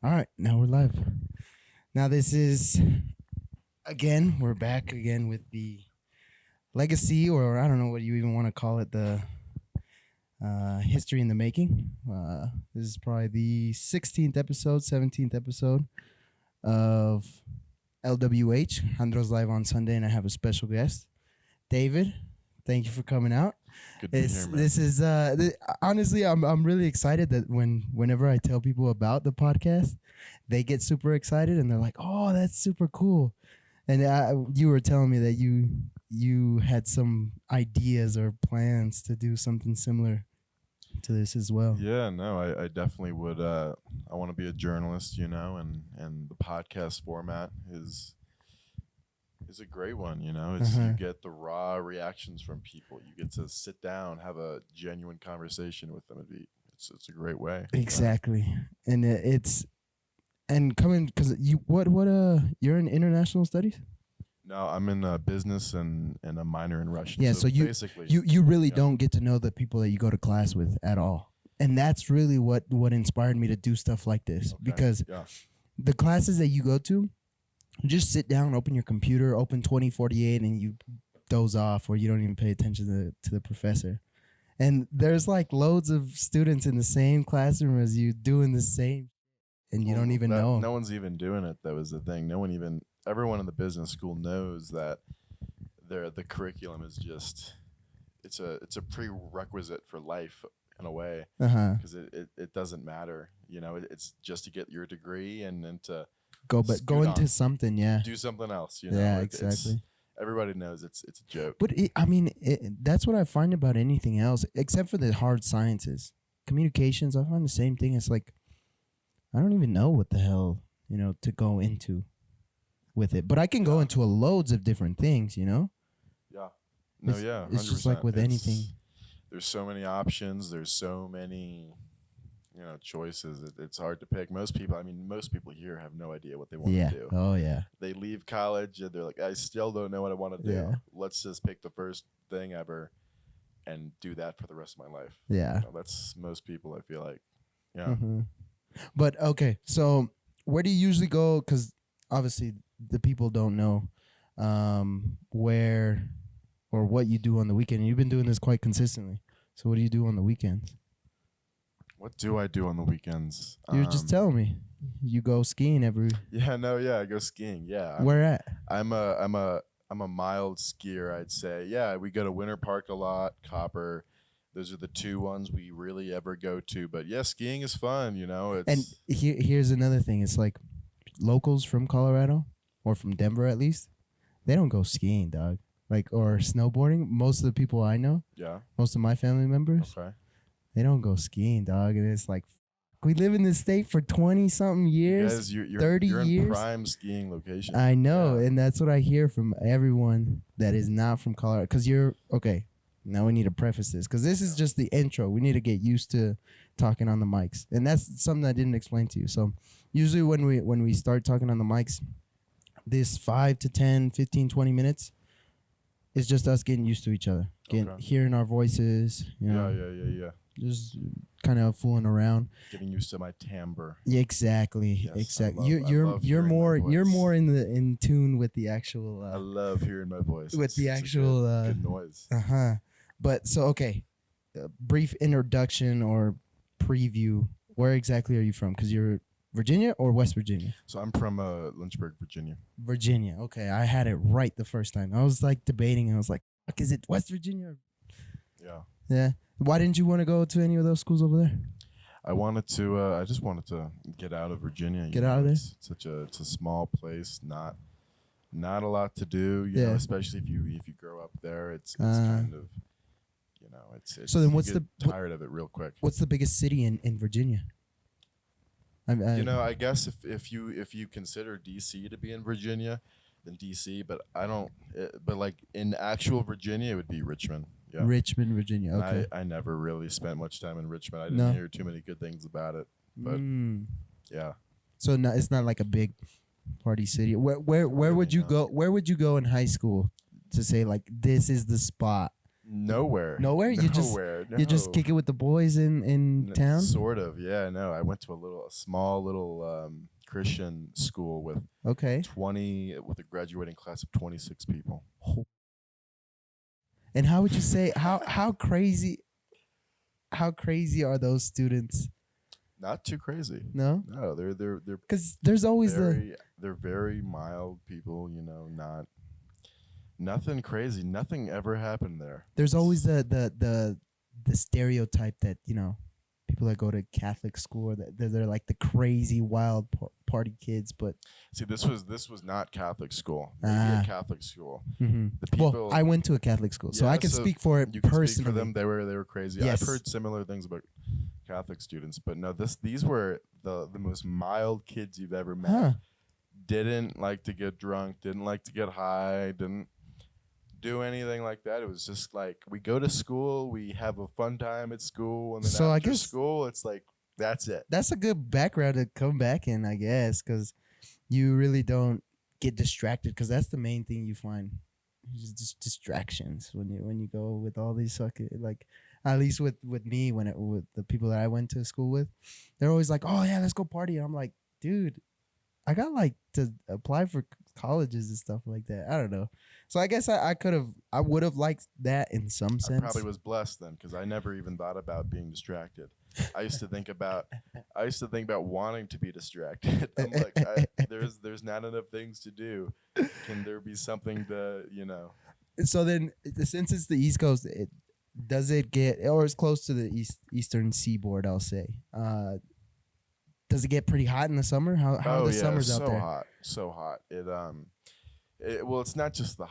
All right, now we're live. Now this is we're back again with the legacy, or I don't know what you even want to call it, the history in the making. This is probably the 16th episode, 17th episode of LWH. Handro's live on Sunday, and I have a special guest, David. Thank you for coming out. Good to be here, man. This is honestly, I'm really excited that whenever I tell people about the podcast, they get super excited and they're like, "Oh, that's super cool." And you were telling me that you had some ideas or plans to do something similar to this as well. Yeah, no, I definitely would. I want to be a journalist, and the podcast format is a great one. It's you get the raw reactions from people. You get to sit down, have a genuine conversation with them. It's a great way. Exactly, and coming because you're in international studies. No, I'm in business and a minor in Russian. Yeah, so you basically you really don't get to know the people that you go to class with at all, and that's really what inspired me to do stuff like this. Because the classes that you go to, you just sit down, open your computer, open 2048, and you doze off, or you don't even pay attention to the professor. And there's like loads of students in the same classroom as you doing the same, and you don't even know 'em. No one's even doing it. That was the thing. Everyone in the business school knows that the curriculum is just it's a prerequisite for life in a way, because it doesn't matter. It's just to get your degree and then to go into something, do something else. Yeah, exactly. Everybody knows it's a joke. But that's what I find about anything else, except for the hard sciences, communications. I find the same thing. It's like I don't even know what the hell to go into with it, but I can go into loads of different things. Yeah. No, it's just like with anything. There's so many options. There's so many choices. It's hard to pick. Most people here have no idea what they want to do. Oh yeah. They leave college and they're like, I still don't know what I want to do. Yeah. Let's just pick the first thing ever and do that for the rest of my life. Yeah. That's most people, I feel like. Yeah. Mm-hmm. But okay, so where do you usually go? Because obviously the people don't know where or what you do on the weekend. You've been doing this quite consistently. So what do you do on the weekends? What do I do on the weekends? You were just telling me you go skiing every. Yeah, I go skiing. Yeah. Where at? I'm a mild skier, I'd say. Yeah, we go to Winter Park a lot, Copper. Those are the two ones we really ever go to. But yeah, skiing is fun. And here's another thing. It's like locals from Colorado or from Denver at least, they don't go skiing, dog. Or snowboarding. Most of the people I know, most of my family members, they don't go skiing, dog. And it's like, we live in this state for 20-something years, you're 30 you're years. In prime skiing location. I know, and that's what I hear from everyone that is not from Colorado. Because now we need to preface this, because this is just the intro. We need to get used to talking on the mics. And that's something I didn't explain to you. So usually when we start talking on the mics, this 5 to 10, 15, 20 minutes is just us getting used to each other, hearing our voices. Yeah. Just kind of fooling around, getting used to my timbre. Yeah, exactly. Yes, exactly. You're more in tune with the actual. I love hearing my voice. With the actual good noise. But so okay, brief introduction or preview. Where exactly are you from? Because you're Virginia or West Virginia? So I'm from Lynchburg, Virginia. Virginia. Okay, I had it right the first time. I was like debating, and I was like, "Fuck, is it West Virginia?" Yeah. Yeah. Why didn't you want to go to any of those schools over there? I just wanted to get out of Virginia. Get out of there. It's a small place, not a lot to do. You know, especially if you grow up there, it's kind of, it's. So then, what's tired of it real quick? What's the biggest city in Virginia? I guess if you consider DC to be in Virginia, then DC. But I don't. But like in actual Virginia, it would be Richmond. Yeah. Richmond, Virginia. Okay. I never really spent much time in Richmond. I didn't hear too many good things about it. But yeah. So it's not like a big party city. Where would you go? Where would you go in high school to say like this is the spot? Nowhere. Nowhere? You just kick it with the boys in town? Sort of, yeah. No, I went to a small little Christian school with Okay. with a graduating class of 26 people. And how would you say how crazy are those students? Not too crazy. No, they're because there's always they're very mild people. Nothing crazy. Nothing ever happened there. There's always the stereotype that people that go to Catholic school they're like the crazy wild party kids. But see, this was not Catholic school. Maybe a Catholic school. Mm-hmm. The people. Well, I went to a Catholic school, so I can speak for it personally. Speak for them. They were crazy. Yes. I've heard similar things about Catholic students, but no, these were the most mild kids you've ever met. Huh. Didn't like to get drunk. Didn't like to get high. Didn't do anything like that. It was just like we go to school, we have a fun time at school, and then so after I guess school, it's like that's it. That's a good background to come back in, I guess, because you really don't get distracted. Because that's the main thing you find, just distractions when you go with all these like. At least with me, with the people that I went to school with, they're always like, "Oh yeah, let's go party." And I'm like, dude, I got like to apply for colleges and stuff like that. I don't know. So I guess I would have liked that in some sense. I probably was blessed then because I never even thought about being distracted. I used to think about wanting to be distracted. I'm like, there's not enough things to do. Can there be something to So then, since it's the East Coast, does it get, or it's close to the eastern seaboard, I'll say. Does it get pretty hot in the summer? How are the summers out there? So hot. It's not just the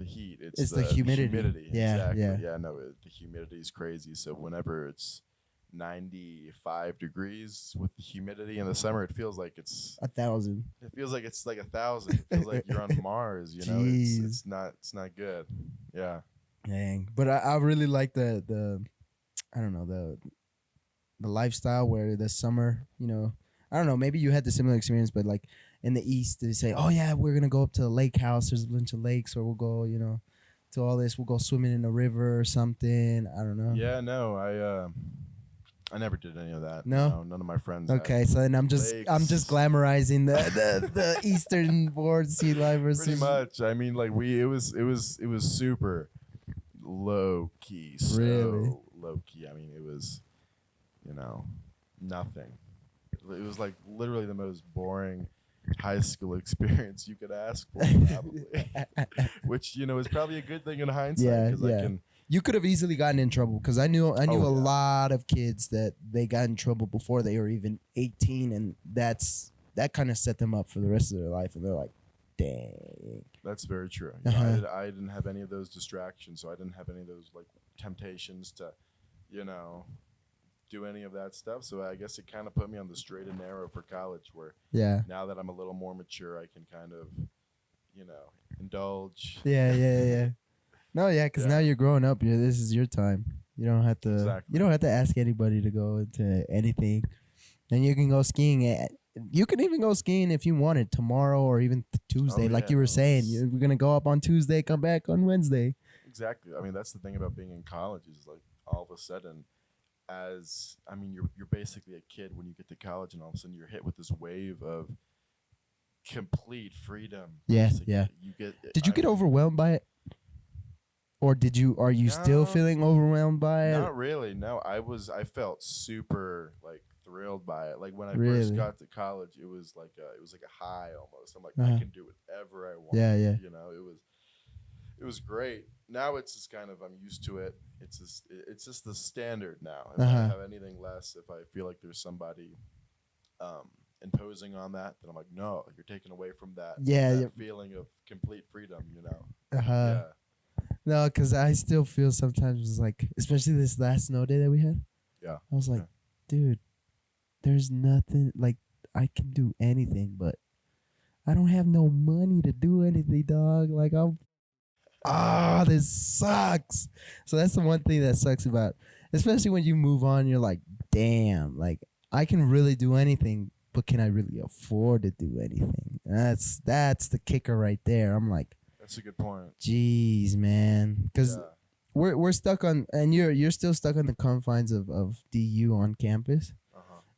heat. It's the humidity. Yeah, exactly. yeah. Yeah, no, the humidity is crazy. So whenever it's 95 degrees with the humidity in the summer, it feels like it's 1,000. It feels like it's like 1,000. It feels like you're on Mars. It's not good. Yeah. Dang, but I really like the I don't know the lifestyle where the summer, I don't know, maybe you had the similar experience, but like in the East they say, oh yeah, we're gonna go up to the lake house, there's a bunch of lakes, or we'll go to all this, we'll go swimming in a river or something. I don't know. Yeah, no, I never did any of that. No, none of my friends. Okay, so then I'm just glamorizing the Eastern board sea life versus. Pretty much. I mean, like it was super low key. So really low key. I mean, it was, nothing. It was like literally the most boring high school experience you could ask for, probably. Which is probably a good thing in hindsight. Yeah. You could have easily gotten in trouble because I knew a lot of kids that they got in trouble before they were even 18, and that kind of set them up for the rest of their life. And they're like, dang. That's very true. I didn't have any of those distractions, so I didn't have any of those like temptations to, do any of that stuff. So I guess it kind of put me on the straight and narrow for college, where now that I'm a little more mature, I can kind of, indulge. Yeah. No, yeah, because now you're growing up. This is your time. You don't have to. Exactly. You don't have to ask anybody to go into anything, and you can go skiing. You can even go skiing if you wanted tomorrow or even Tuesday, like you were saying. We're gonna go up on Tuesday, come back on Wednesday. Exactly. I mean, that's the thing about being in college is like all of a sudden, you're basically a kid when you get to college, and all of a sudden you're hit with this wave of complete freedom. Yeah, basically. yeah. Did you get overwhelmed by it? Or are you still feeling overwhelmed by it? Not really. No, I felt super like thrilled by it. Like when I first got to college, it was like a high almost. I'm like, I can do whatever I want. Yeah. It was great. Now it's just kind of, I'm used to it. It's just the standard now. If I have anything less, if I feel like there's somebody imposing on that, then I'm like, no, you're taking away from that. That feeling of complete freedom. Yeah. No, because I still feel sometimes it's like, especially this last snow day that we had. Yeah. I was like, dude, there's nothing, like, I can do anything, but I don't have no money to do anything, dog. Like, this sucks. So that's the one thing that sucks about, especially when you move on, you're like, damn, like, I can really do anything, but can I really afford to do anything? That's the kicker right there. I'm like, that's a good point. Jeez, man. Because we're stuck on, and you're still stuck on the confines of DU on campus.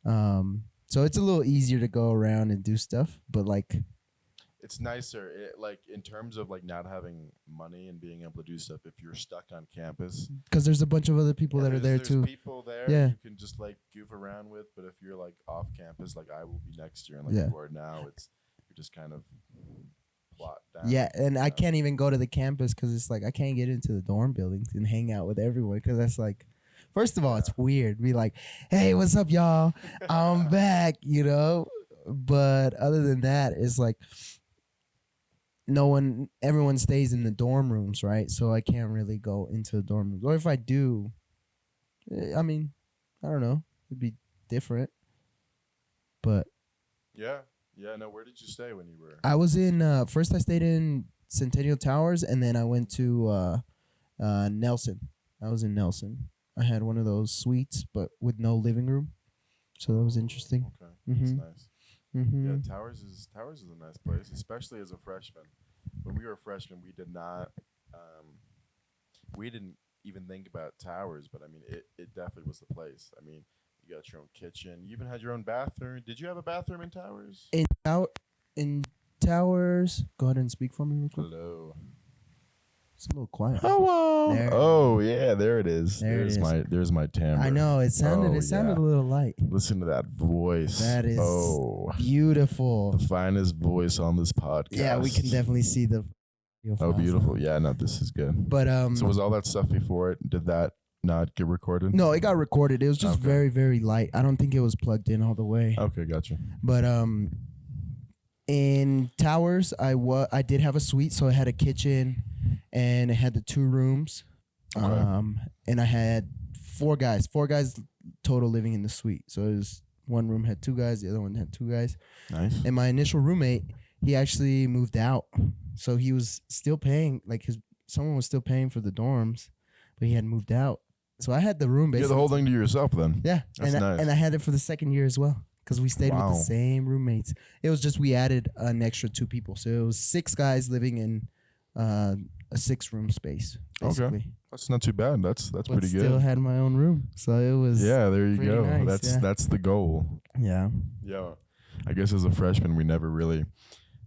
So it's a little easier to go around and do stuff, but like it's nicer, like in terms of like not having money and being able to do stuff if you're stuck on campus. because there's a bunch of other people that are there There's too. people there Yeah. you can just like goof around with, but if you're like off campus, like I will be next year, and like you are now, you're just kind of plot down. Yeah, and I can't even go to the campus because it's like I can't get into the dorm buildings and hang out with everyone because that's like, first of all, it's weird. Be like, hey, what's up, y'all? I'm back, you know. But other than that, it's like everyone stays in the dorm rooms, right? So I can't really go into the dorm rooms. Or if I do, I mean, I don't know, it'd be different. But yeah. No, where did you stay when you were? I was in first. I stayed in Centennial Towers, and then I went to Nelson. I was in Nelson. I had one of those suites, but with no living room, so that was interesting. Okay, Mm-hmm. that's nice. Mm-hmm. Yeah, Towers is a nice place, especially as a freshman. When we were freshmen, we did not, we didn't even think about Towers, but I mean, it definitely was the place. I mean, you got your own kitchen. You even had your own bathroom. Did you have a bathroom in Towers? In Towers, go ahead and speak for me real quick. Hello. It's a little quiet. Hello. There. Oh yeah, there it is. There's my timbre. I know it sounded a little light. Listen to that voice. That is beautiful. The finest voice on this podcast. Yeah, we can definitely see the. Oh, beautiful. Yeah, no, this is good. But So was all that stuff before it? Did that not get recorded? No, it got recorded. It was just Okay. very, very light. I don't think it was plugged in all the way. Okay, gotcha. But in Towers, I did have a suite, so I had a kitchen, and it had the 2 rooms. Okay. And I had 4 guys total living in the suite. So it was one room had 2 guys, the other one had 2 guys. Nice. And my initial roommate, he actually moved out, so he was still paying, like someone was still paying for the dorms, but he had moved out. So I had the room You basically. had the whole thing to yourself then. Yeah, That's nice. and I had it for the second year as well because we stayed with the same roommates. It was just we added an extra 2 people, so it was 6 guys living in a 6-room space. Basically. Okay, that's not too bad. That's But pretty good. still had my own room, so it was. Yeah, there you pretty go. nice, That's the goal. Yeah. Yeah, I guess as a freshman, we never really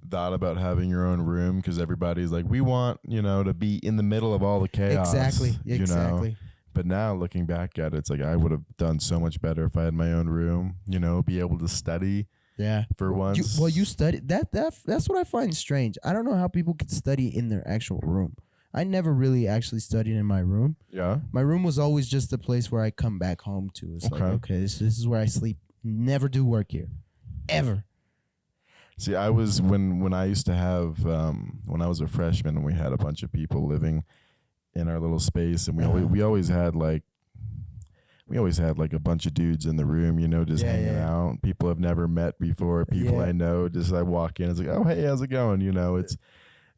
thought about having your own room because everybody's like, we want to be in the middle of all the chaos. Exactly. You know? But now looking back at it, it's like I would have done so much better if I had my own room. Be able to study. Yeah. For once. You studied that's what I find strange. I don't know how people could study in their actual room. I never really actually studied in my room. Yeah. My room was always just the place where I come back home to. It's like, okay, this is where I sleep. Never do work here. Ever. See, I was when I used to have when I was a freshman and we had a bunch of people living in our little space, and we always had like a bunch of dudes in the room, just hanging out. People I've never met before, people I know. Just I walk in, it's like, oh hey, how's it going? It's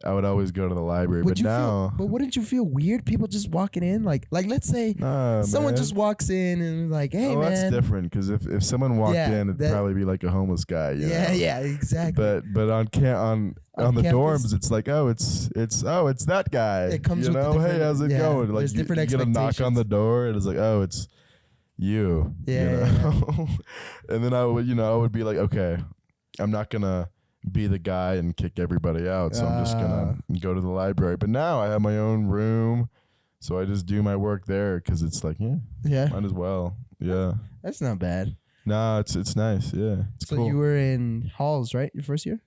I would always go to the library, but now. But wouldn't you feel weird? People just walking in, like let's say someone just walks in and like, hey man. That's different because if someone walked in, it'd probably be like a homeless guy. Yeah, exactly. But on the dorms, it's like, it's that guy. It comes with hey, how's it going? Like there's different you get a knock on the door, and it's like, oh, it's you. Yeah. And then I would be like, okay, I'm not gonna be the guy and kick everybody out, so I'm just gonna go to the library. But now I have my own room, so I just do my work there because it's like, might as well. Yeah, that's not bad. Nah, it's nice. Yeah, it's so cool. You were in Halls, right? Your first year?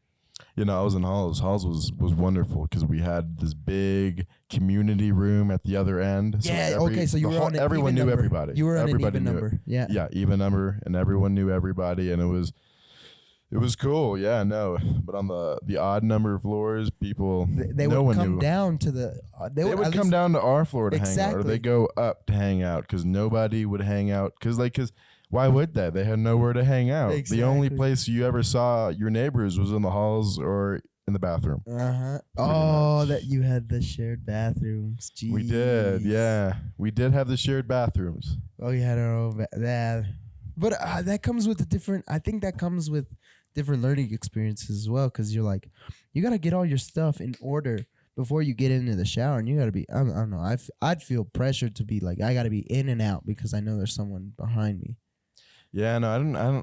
I was in Halls. Halls was wonderful because we had this big community room at the other end. Yeah. So you were on everyone knew everybody. You were on everybody an even number. Yeah. Yeah, even number, and everyone knew everybody, and it was cool. Yeah, no. But on the odd number floors, people they would come down to the. They would come down to our floor to hang out, or they go up to hang out because nobody would hang out because why would they? They had nowhere to hang out. Exactly. The only place you ever saw your neighbors was in the halls or in the bathroom. Oh, that you had the shared bathrooms. Jeez. We did. Yeah, we did have the shared bathrooms. Oh, you had our own but that comes with I think that comes with different learning experiences as well, because you're like, you got to get all your stuff in order before you get into the shower, and you got to be, I don't know, I'd feel pressured to be like, I got to be in and out because I know there's someone behind me. Yeah, no,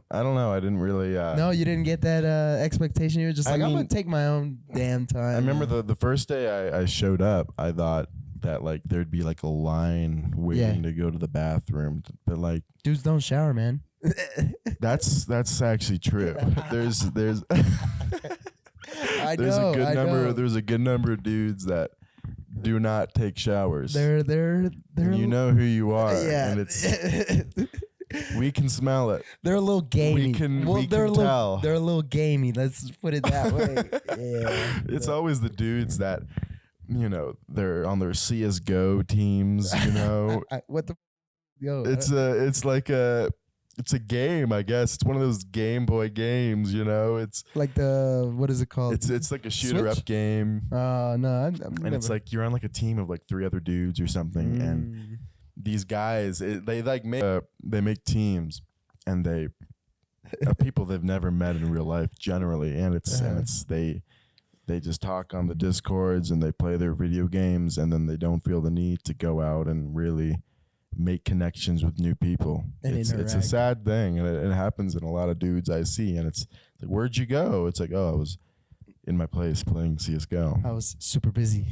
I don't know. I didn't really. No, you didn't get that expectation. You were just like, I'm gonna take my own damn time. I remember the first day I showed up, I thought that like there'd be like a line waiting to go to the bathroom, but like dudes don't shower, man. that's actually true. There's there's I there's know, a good I number know. there's a good number of dudes that do not take showers. They're and you know who you are, yeah. and it's we can smell it. They're a little gamey. We can they're tell. They're a little gamey. Let's put it that way. Yeah. It's always the dudes that, you know, they're on their CS:GO teams. You know, what the? Yo, it's a game, I guess. It's one of those Game Boy games. You know, it's like what is it called? It's like a shooter up game. No, and it's like you're on like a team of like 3 other dudes or something, and these guys they like make teams, and they people they've never met in real life generally, and it's they just talk on the Discords and they play their video games, and then they don't feel the need to go out and really make connections with new people. And it's a sad thing, and it happens in a lot of dudes I see, and it's like, where'd you go? It's like, oh, I was in my place playing CS:GO. I was super busy.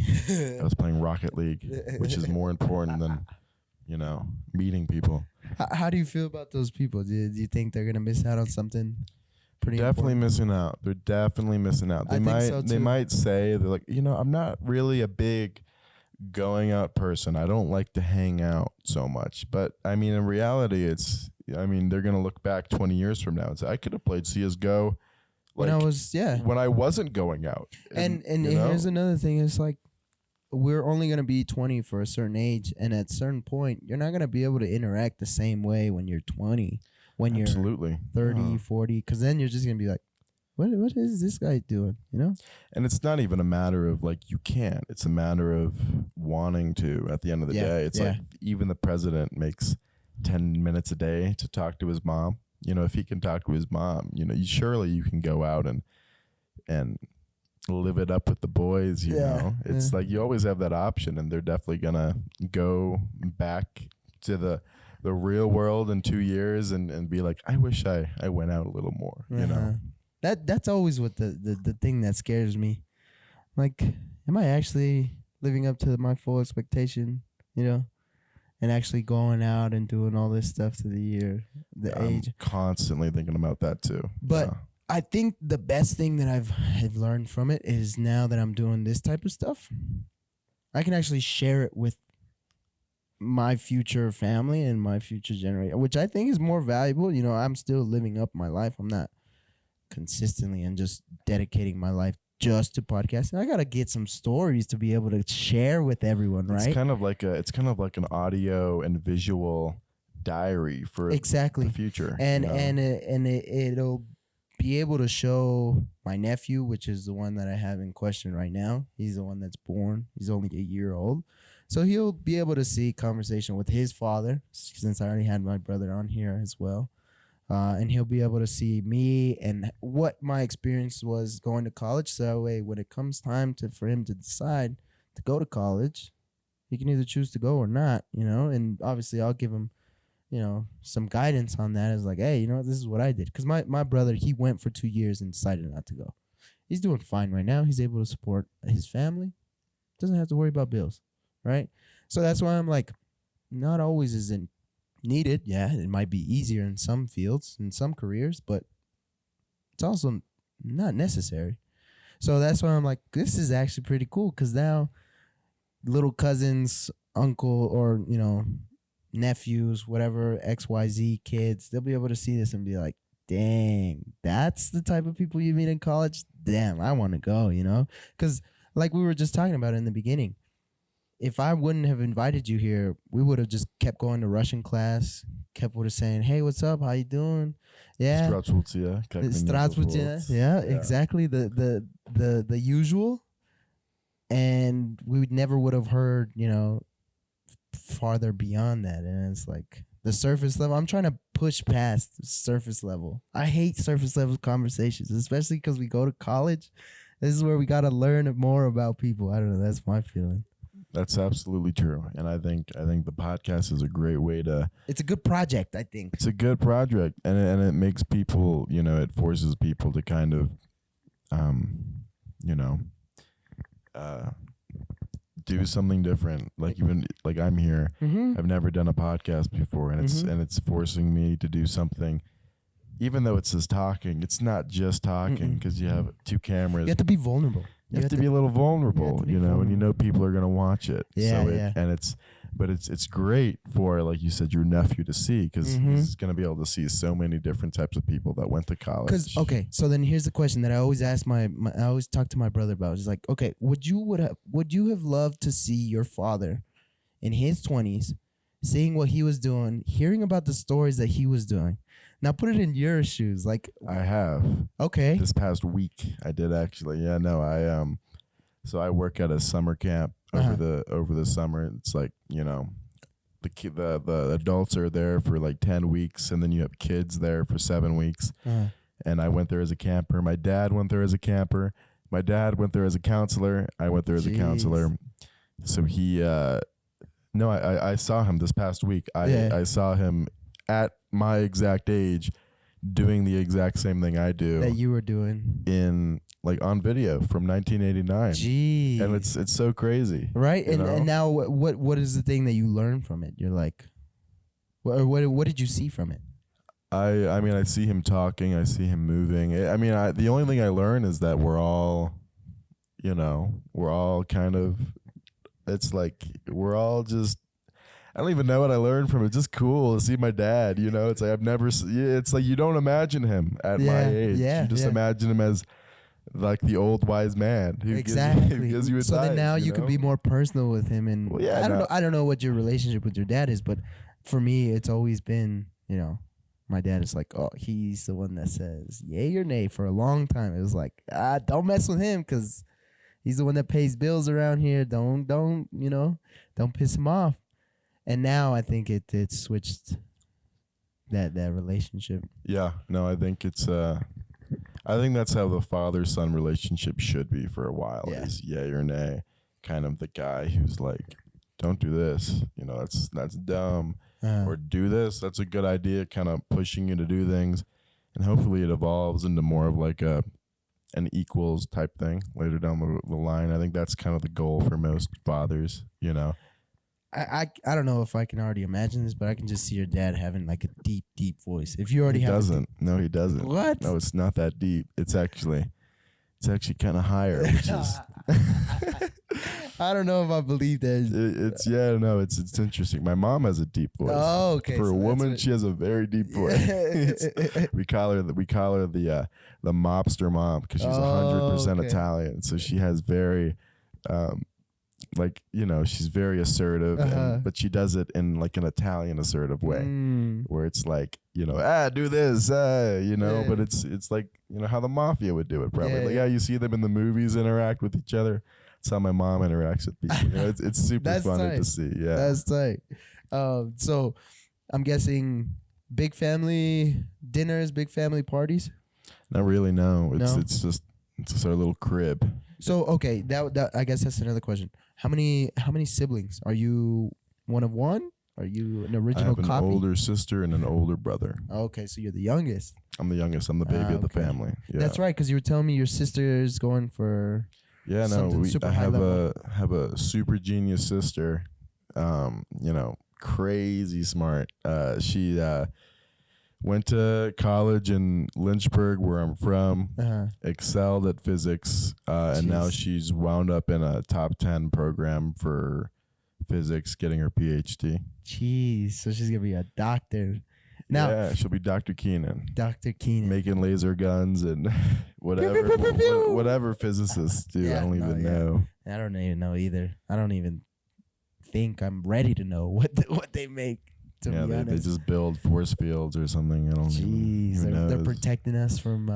I was playing Rocket League, which is more important than, you know, meeting people. How do you feel about those people? Do you think they're gonna miss out on something pretty definitely important? missing out. They're definitely missing out. I think so, too. They might say, they're like, you know, I'm not really a big going out person. I don't like to hang out so much. But I mean, in reality, they're gonna look back 20 years from now and say, I could have played CS:GO when I wasn't going out. And here's another thing. It's like, we're only going to be 20 for a certain age, and at a certain point you're not going to be able to interact the same way when you're 20, when Absolutely. you're 30, 40, because then you're just going to be like, what is this guy doing, you know? And it's not even a matter of like you can't, it's a matter of wanting to. At the end of the day, it's like even the president makes 10 minutes a day to talk to his mom. You know, if he can talk to his mom, you know, surely you can go out and live it up with the boys, you know. It's like you always have that option, and they're definitely gonna go back to the real world in 2 years and be like, I wish I went out a little more, you know. That's always what the thing that scares me. Like, am I actually living up to my full expectation, you know, and actually going out and doing all this stuff to the age? I'm constantly thinking about that too. But I think the best thing that I've learned from it is, now that I'm doing this type of stuff, I can actually share it with my future family and my future generation, which I think is more valuable. You know, I'm still living up my life. I'm not consistently and just dedicating my life just to podcasting. I gotta get some stories to be able to share with everyone, right? It's kind of like an audio and visual diary for the future. And you know? It'll be able to show my nephew, which is the one that I have in question right now. He's the one that's born. He's only a year old. So he'll be able to see conversation with his father, since I already had my brother on here as well. And he'll be able to see me and what my experience was going to college. So that way, when it comes time for him to decide to go to college, he can either choose to go or not, you know. And obviously, I'll give him, you know, some guidance on that. Is like, hey, you know what, this is what I did. Because my brother, he went for 2 years and decided not to go. He's doing fine right now. He's able to support his family. Doesn't have to worry about bills, right? So that's why I'm like, not always is it needed. Yeah, it might be easier in some fields, in some careers, but it's also not necessary. So that's why I'm like, this is actually pretty cool, because now little cousins, uncle, or, you know, nephews, whatever, XYZ kids, they'll be able to see this and be like, dang, that's the type of people you meet in college? Damn, I want to go, you know? Because like we were just talking about in the beginning, if I wouldn't have invited you here, we would have just kept going to Russian class, would have saying, hey, what's up? How you doing? Yeah. Здравствуйте. Yeah, exactly. The usual. And we never would have heard, you know, farther beyond that. And it's like the surface level. I'm trying to push past the surface level. I hate surface level conversations, especially because we go to college This is where we gotta learn more about people. I don't know. That's my feeling. That's absolutely true, and I think the podcast is a great way to. It's a good project, I think. It's a good project, and it makes people, it forces people to kind of, you know, do something different. Like even like I'm here, I've never done a podcast before, and it's forcing me to do something. Even though it's just talking, it's not just talking because you have two cameras. You have to be vulnerable. You have to be a little vulnerable, and you know people are gonna watch it. Yeah, so yeah. And it's great for, like you said, your nephew to see, because he's gonna be able to see so many different types of people that went to college. Because so then here's the question that I always ask I always talk to my brother about. It's like, okay, would you have loved to see your father in his 20s, seeing what he was doing, hearing about the stories that he was doing? Now put it in your shoes. Like, I have. Okay. This past week, I did actually. Yeah, no, so I work at a summer camp over the summer. It's like, the adults are there for like 10 weeks, and then you have kids there for 7 weeks. And I went there as a camper. My dad went there as a camper. My dad went there as a counselor. I went there as a counselor. So he, I saw him this past week. I saw him at my exact age doing the exact same thing I do that you were doing in like on video from 1989. Jeez. And it's so crazy, right? And now what is the thing that you learned from it? You're like, what did you see from it? I mean, I see him talking, I see him moving. I mean, the only thing I learn is that we're all kind of, it's like we're all just, I don't even know what I learned from it. Just cool to see my dad, It's like it's like you don't imagine him at my age. You just imagine him as like the old wise man who gives you advice. So then now you can be more personal with him, and I don't know what your relationship with your dad is, but for me, it's always been, my dad is like, oh, he's the one that says yay or nay for a long time. It was like, don't mess with him because he's the one that pays bills around here. Don't piss him off. And now I think it switched that relationship. Yeah, no, I think I think that's how the father-son relationship should be for a while. Yeah. Is yay or nay, kind of the guy who's like, don't do this, that's dumb, or do this, that's a good idea, kind of pushing you to do things, and hopefully it evolves into more of like an equals type thing later down the line. I think that's kind of the goal for most fathers, I don't know if I can already imagine this, but I can just see your dad having like a deep, deep voice. If you already No, he doesn't. What? No, it's not that deep. It's actually kind of higher, which is. I don't know if I believe that. It's interesting. My mom has a deep voice. Oh, okay. For a woman, she has a very deep voice. we call her the mobster mom because she's 100% Italian. So she has very. She's very assertive, but she does it in like an Italian assertive way, where it's like, do this, but it's like, how the mafia would do it probably. You see them in the movies interact with each other. That's how my mom interacts with people. It's super funny to see. Yeah, that's tight. So I'm guessing big family dinners, big family parties. Not really. No, it's just our little crib. So okay, that I guess that's another question. How many siblings? Are you one of one? Are you an original copy? I have an older sister and an older brother. Okay, so you're the youngest. I'm the youngest. I'm the baby of the family. Yeah. That's right, because you were telling me your sister is going for. Yeah, no, I have a super genius sister. Crazy smart. She went to college in Lynchburg, where I'm from, excelled at physics, and now she's wound up in a top 10 program for physics, getting her PhD. Jeez, so she's going to be a doctor. Now, yeah, she'll be Dr. Keenan. Dr. Keenan. Making laser guns and whatever physicists do. I don't even know. I don't even know either. I don't even think I'm ready to know what they make. To be honest. They just build force fields or something. I don't even know. They're protecting us from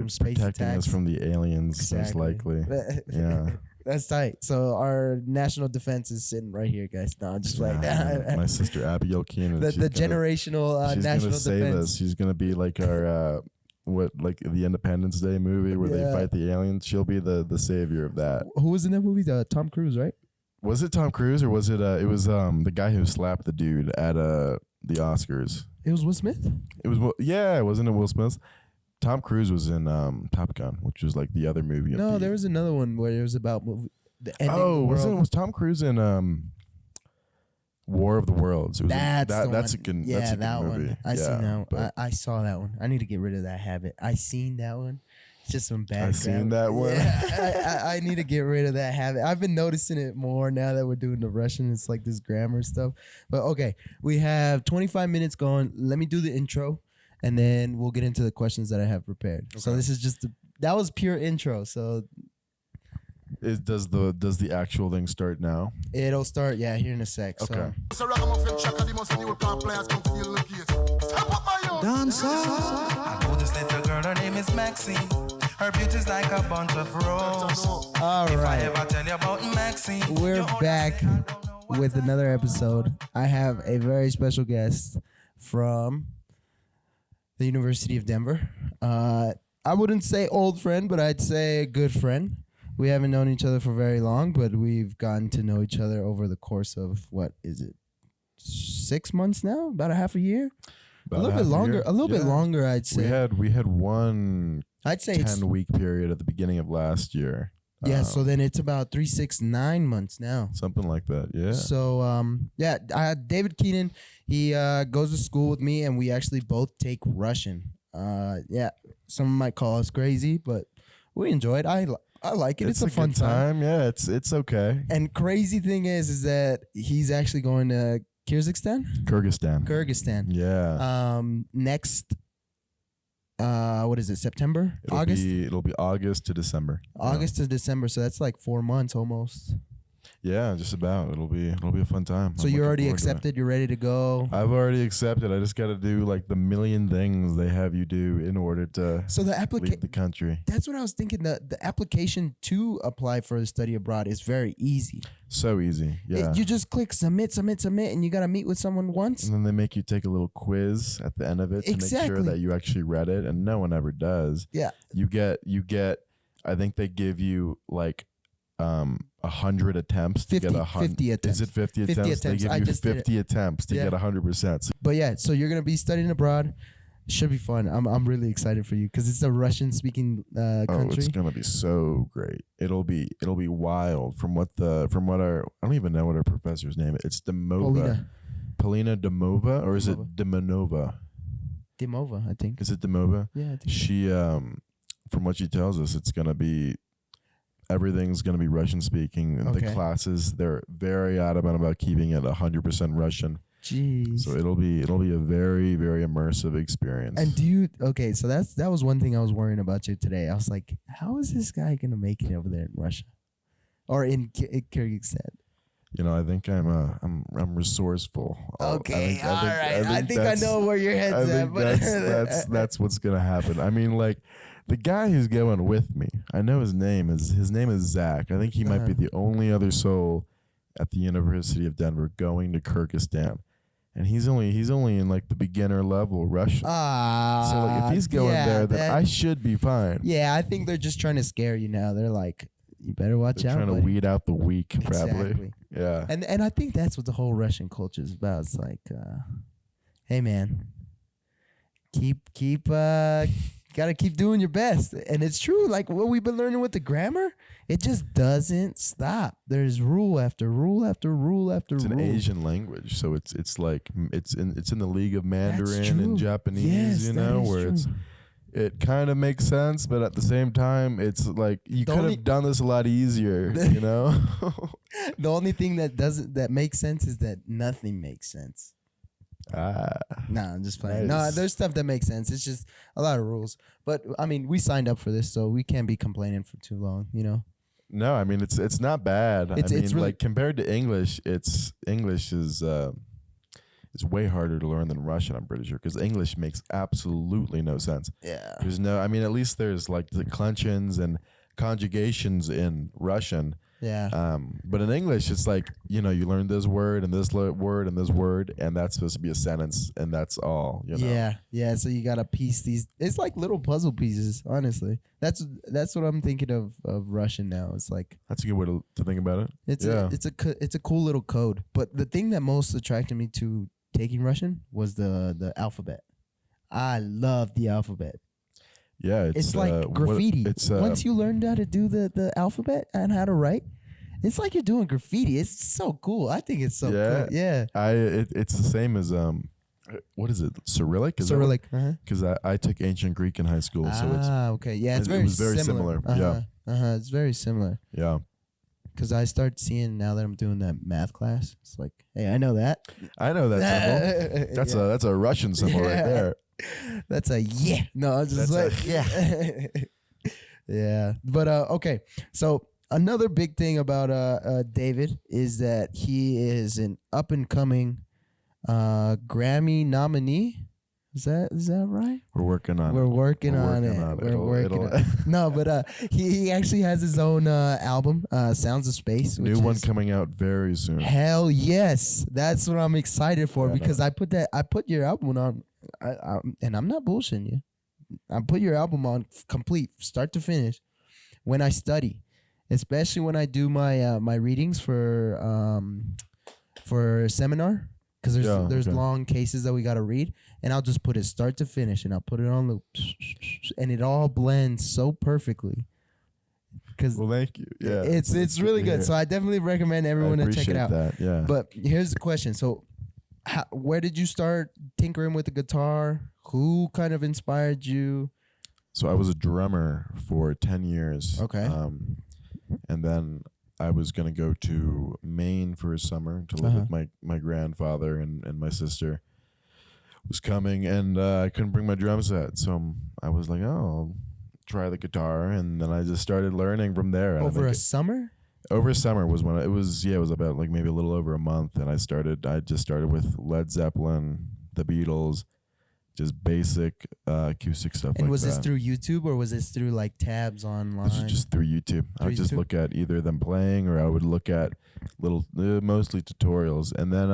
space protecting attacks. us from the aliens, Exactly. most likely. Yeah. That's tight. So our national defense is sitting right here, guys. No, I'm just like that. My sister Abigail Keenan. The generational she's national gonna save defense. us. She's gonna be like our like the Independence Day movie where they fight the aliens. She'll be the savior of that. Who was in that movie? Tom Cruise, right? Was it Tom Cruise or was it? It was the guy who slapped the dude at the Oscars. It was Will Smith. It was wasn't it Will Smith? Tom Cruise was in Top Gun, which was like the other movie. No, there was another one where it was about the ending. Oh, was Tom Cruise in War of the Worlds? It was that's a good movie. One. I seen that one. I saw that one. I need to get rid of that habit. I seen that one. It's just some bad. I seen that one. Yeah, I need to get rid of that habit. I've been noticing it more now that we're doing the Russian. It's like this grammar stuff. But okay, we have 25 minutes going. Let me do the intro, and then we'll get into the questions that I have prepared. Okay. So this is just that was pure intro. So does the actual thing start now? It'll start here in a sec. Okay. So. Dancer. I know this little girl, her name is Maxine. Her beauty's like a bunch of roses. All right. If I ever tell you about Maxine, we're back with another episode. I have a very special guest from the University of Denver. I wouldn't say old friend, but I'd say a good friend. We haven't known each other for very long, but we've gotten to know each other over the course of, 6 months now? About a half a year? A little bit longer. A little bit longer, I'd say. We had one I'd say 10-week period at the beginning of last year. Yeah, so then it's about 3, 6, 9 months now. Something like that, yeah. So, David Keenan, he goes to school with me, and we actually both take Russian. Some might call us crazy, but we enjoy it. I like it. It's a fun good time. Yeah, it's okay. And crazy thing is that he's actually going to Kyrgyzstan. Yeah. Next, what is it? September? August? It'll be August to December. August to December. So that's like 4 months almost. Yeah, just about. It'll be a fun time. So you're already accepted. You're ready to go. I've already accepted. I just got to do like the million things they have you do in order to leave the country. That's what I was thinking. The application to apply for a study abroad is very easy. So easy. Yeah. You just click submit, and you got to meet with someone once. And then they make you take a little quiz at the end of it to make sure that you actually read it, and no one ever does. Yeah. You get. I think they give you like 100 attempts to get 50 attempts. Is it 50 attempts? They give you 50 attempts to get 100%. But yeah, so you're gonna be studying abroad. Should be fun. I'm really excited for you because it's a Russian-speaking country. Oh, it's gonna be so great. It'll be wild. From what I don't even know what our professor's name is. It's Demova. Polina Demova, or is it Demonova? Demova, I think. Is it Demova? Yeah, I think. She from what she tells us, everything's going to be Russian speaking. Okay. The classes, they're very adamant about keeping it 100% Russian. Jeez. So it'll be a very, very immersive experience. And so that was one thing I was worrying about you today. I was like, how is this guy going to make it over there in Russia or in Kyrgyzstan? I think I'm resourceful. Okay, all right. I think I know where your head's at. But that's what's going to happen. I mean, like, the guy who's going with me, I know his name is Zach. I think he might be the only other soul at the University of Denver going to Kyrgyzstan, and he's only in like the beginner level Russian. So like, if he's going there, then I should be fine. Yeah, I think they're just trying to scare you now. They're like, you better watch out. Trying to weed out the weak, probably. Exactly. Yeah. And I think that's what the whole Russian culture is about. It's like, hey man, gotta keep doing your best. And it's true, like what we've been learning with the grammar, it just doesn't stop. There's rule after rule after rule after rule. It's an Asian language, so it's like it's in the league of Mandarin and Japanese, where it kind of makes sense, but at the same time, it's like you could have done this a lot easier, The only thing that makes sense is that nothing makes sense. No, I'm just playing. Nice. No, there's stuff that makes sense. It's just a lot of rules. But I mean, we signed up for this, so we can't be complaining for too long, No, I mean it's not bad. It's really, like compared to English, English is it's way harder to learn than Russian. I'm pretty sure because English makes absolutely no sense. Yeah. At least there's like declensions and conjugations in Russian. Yeah. But in English, it's like, you learn this word and this word and this word, and that's supposed to be a sentence, and that's all. Yeah, yeah. So you gotta piece these. It's like little puzzle pieces. Honestly, that's what I'm thinking of Russian now. It's like That's a good way to think about it. it's a cool little code. But the thing that most attracted me to taking Russian was the alphabet. I love the alphabet. Yeah, It's like graffiti. Once you learned how to do the alphabet and how to write, it's like you're doing graffiti. It's so cool. I think it's so cool. Yeah. It's the same as what is it? Cyrillic? Cyrillic. Because I took ancient Greek in high school, so it's okay. Yeah, it was very similar. Yeah. It's very similar. Yeah. Because I start seeing now that I'm doing that math class, it's like, hey, I know that. I know that symbol. That's a Russian symbol right there. That's a yeah. No, it's just like yeah. Yeah. But okay. So another big thing about David is that he is an up and coming Grammy nominee. Is that right? We're working on it. We're working on it. We're working on it. No, but he actually has his own album, Sounds of Space. New one coming out very soon. Hell yes. That's what I'm excited for because I put your album on, and I'm not bullshitting you. I put your album on complete, start to finish, when I study, especially when I do my readings for seminar. Because there's long cases that we got to read, and I'll just put it start to finish, and I'll put it on loop, and it all blends so perfectly. Well, thank you. Yeah, it's really good. So I definitely recommend everyone to check it out. That, yeah. But here's the question: so, where did you start tinkering with the guitar? Who kind of inspired you? So I was a drummer for 10 years. Okay. And then I was going to go to Maine for a summer to live with my grandfather, and my sister was coming, and I couldn't bring my drum set. So I was like, I'll try the guitar. And then I just started learning from there. Over a summer? Over a summer was when it was about like maybe a little over a month. And I just started with Led Zeppelin, the Beatles, just basic acoustic stuff. And like was that. this through YouTube or was this through like tabs online? This was just through YouTube. I would just look at either them playing, or I would look at little, mostly tutorials. And then,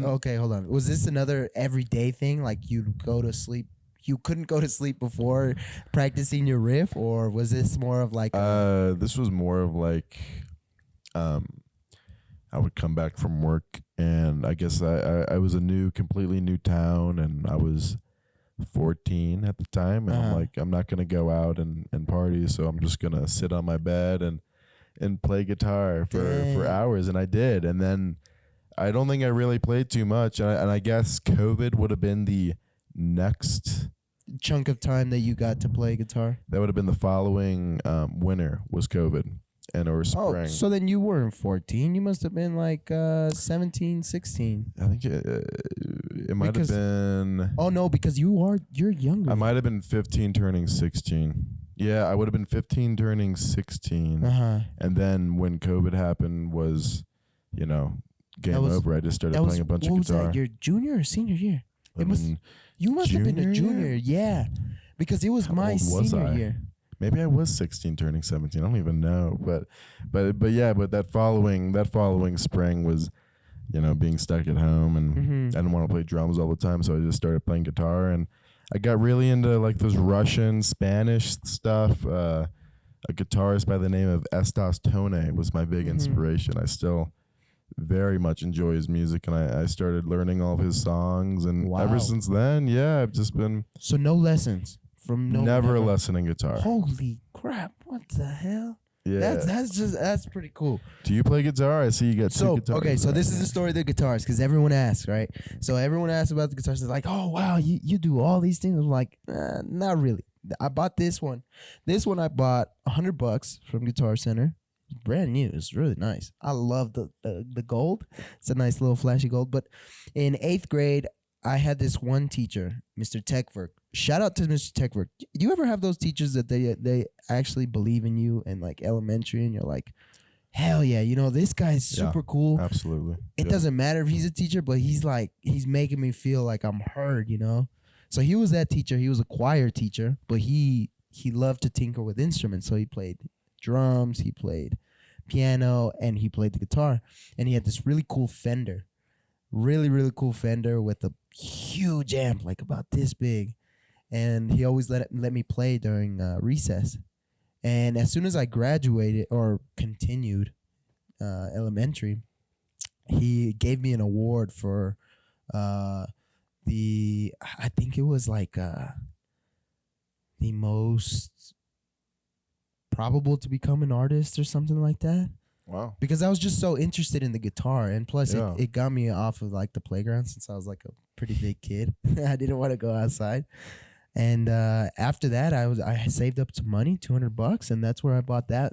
okay, hold on. Was this another everyday thing? Like you'd go to sleep, you couldn't go to sleep before practicing your riff, or was this more of like? This was more of like, I would come back from work, and I guess I was completely new town, and I was 14 at the time, and I'm like, I'm not gonna go out and party, so I'm just gonna sit on my bed and play guitar for hours, and I did, and then I don't think I really played too much, and I guess COVID would have been the next chunk of time that you got to play guitar. That would have been the following winter was COVID. Or spring. Oh, so then you weren't 14. You must have been like 17, 16. I think it might have been. Oh no, because you're younger. I might have been 15 turning 16. Yeah, I would have been 15 turning 16. And then when COVID happened was, game over. I just started playing a bunch of guitar. What was that, your junior or senior year? You must have been a junior, yeah. Because it was my senior year. Maybe I was 16 turning 17. I don't even know. But that following spring was, being stuck at home, and I didn't want to play drums all the time, so I just started playing guitar, and I got really into like this Russian, Spanish stuff. A guitarist by the name of Estos Tone was my big inspiration. I still very much enjoy his music, and I started learning all of his songs, and ever since then, I've just been so no lessons. Never a lesson in guitar. Holy crap! What the hell? Yeah, that's pretty cool. Do you play guitar? I see you got two guitars. Okay, so this is the story of the guitars, because everyone asks, right? So everyone asks about the guitars. They're like, "Oh wow, you do all these things." I'm like, not really. I bought this one. This one I bought $100 from Guitar Center. It's brand new. It's really nice. I love the gold. It's a nice little flashy gold. But in 8th grade, I had this one teacher, Mr. Techwork. Shout out to Mr. Techwork. Do you ever have those teachers that they actually believe in you in like elementary, and you're like, hell yeah, this guy's super cool. Absolutely. It doesn't matter if he's a teacher, but he's making me feel like I'm heard, So he was that teacher. He was a choir teacher, but he loved to tinker with instruments. So he played drums, he played piano, and he played the guitar. And he had this really cool Fender, really cool Fender with a huge amp, like about this big. And he always let me play during recess. And as soon as I graduated or continued elementary, he gave me an award for I think it was like the most probable to become an artist or something like that. Wow. Because I was just so interested in the guitar, and plus Yeah. it got me off of like the playground since I was like a pretty big kid. I didn't want to go outside. And after that, I saved up some money, $200, and that's where I bought that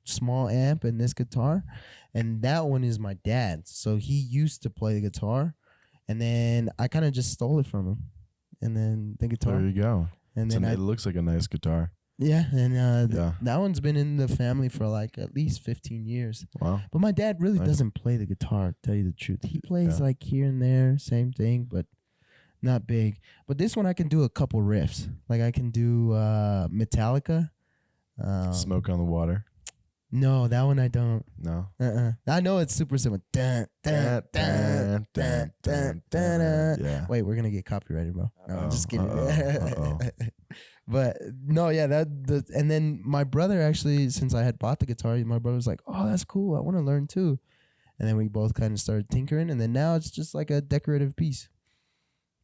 small amp and this guitar. And that one is my dad's. So he used to play the guitar, and then I kind of just stole it from him. And then the guitar. There you go. And then it looks like a nice guitar. yeah, and Yeah. that one's been in the family for like at least 15 years. Wow. But my dad really Nice. doesn't play the guitar, to tell you the truth. He plays Yeah. like here and there, same thing, but not big. But this one I can do a couple riffs. Like I can do Metallica. Smoke on the Water. No, that one I don't. No. I know it's super simple. Dun, dun, dun, dun, dun, dun, dun. Yeah. Wait, we're gonna get copyrighted, bro. No, I'm just kidding. Uh-oh. But no, yeah, and then my brother actually, since I had bought the guitar, my brother was like, "Oh, that's cool. I want to learn too." And then we both kind of started tinkering, and then now it's just like a decorative piece.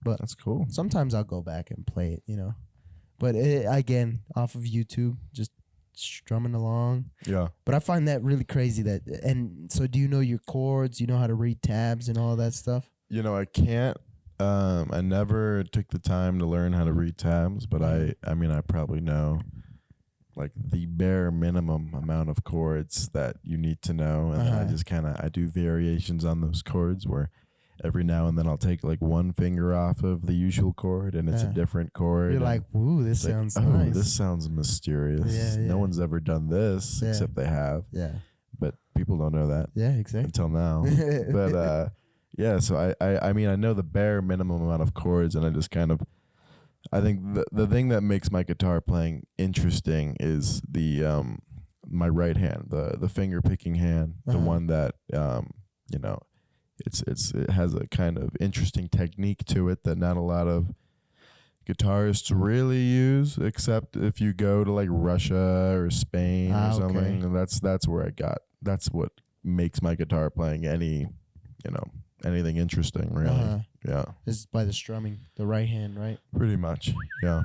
But That's cool. sometimes I'll go back and play it, you know. But again, off of YouTube, just strumming along. Yeah. But I find that really crazy. And so, do you know your chords? You know how to read tabs and all that stuff? You know, I can't. I never took the time to learn how to read tabs, but I mean, I probably know like the bare minimum amount of chords that you need to know, and then I just I do variations on those chords where every now and then I'll take like one finger off of the usual chord, and it's a different chord. You're like, "Ooh, this it's sounds like, oh, nice." this sounds mysterious. Yeah, No yeah. one's ever done this except they have, Yeah, but people don't know that yeah, exactly. until now. But yeah, so I mean, I know the bare minimum amount of chords, and I just I think the thing that makes my guitar playing interesting is the my right hand, the finger picking hand, the one that you know, it has a kind of interesting technique to it that not a lot of guitarists really use, except if you go to like Russia or Spain or something, and that's where that's what makes my guitar playing anything interesting, really. Yeah. This is by the strumming, the right hand, right? Pretty much. Yeah.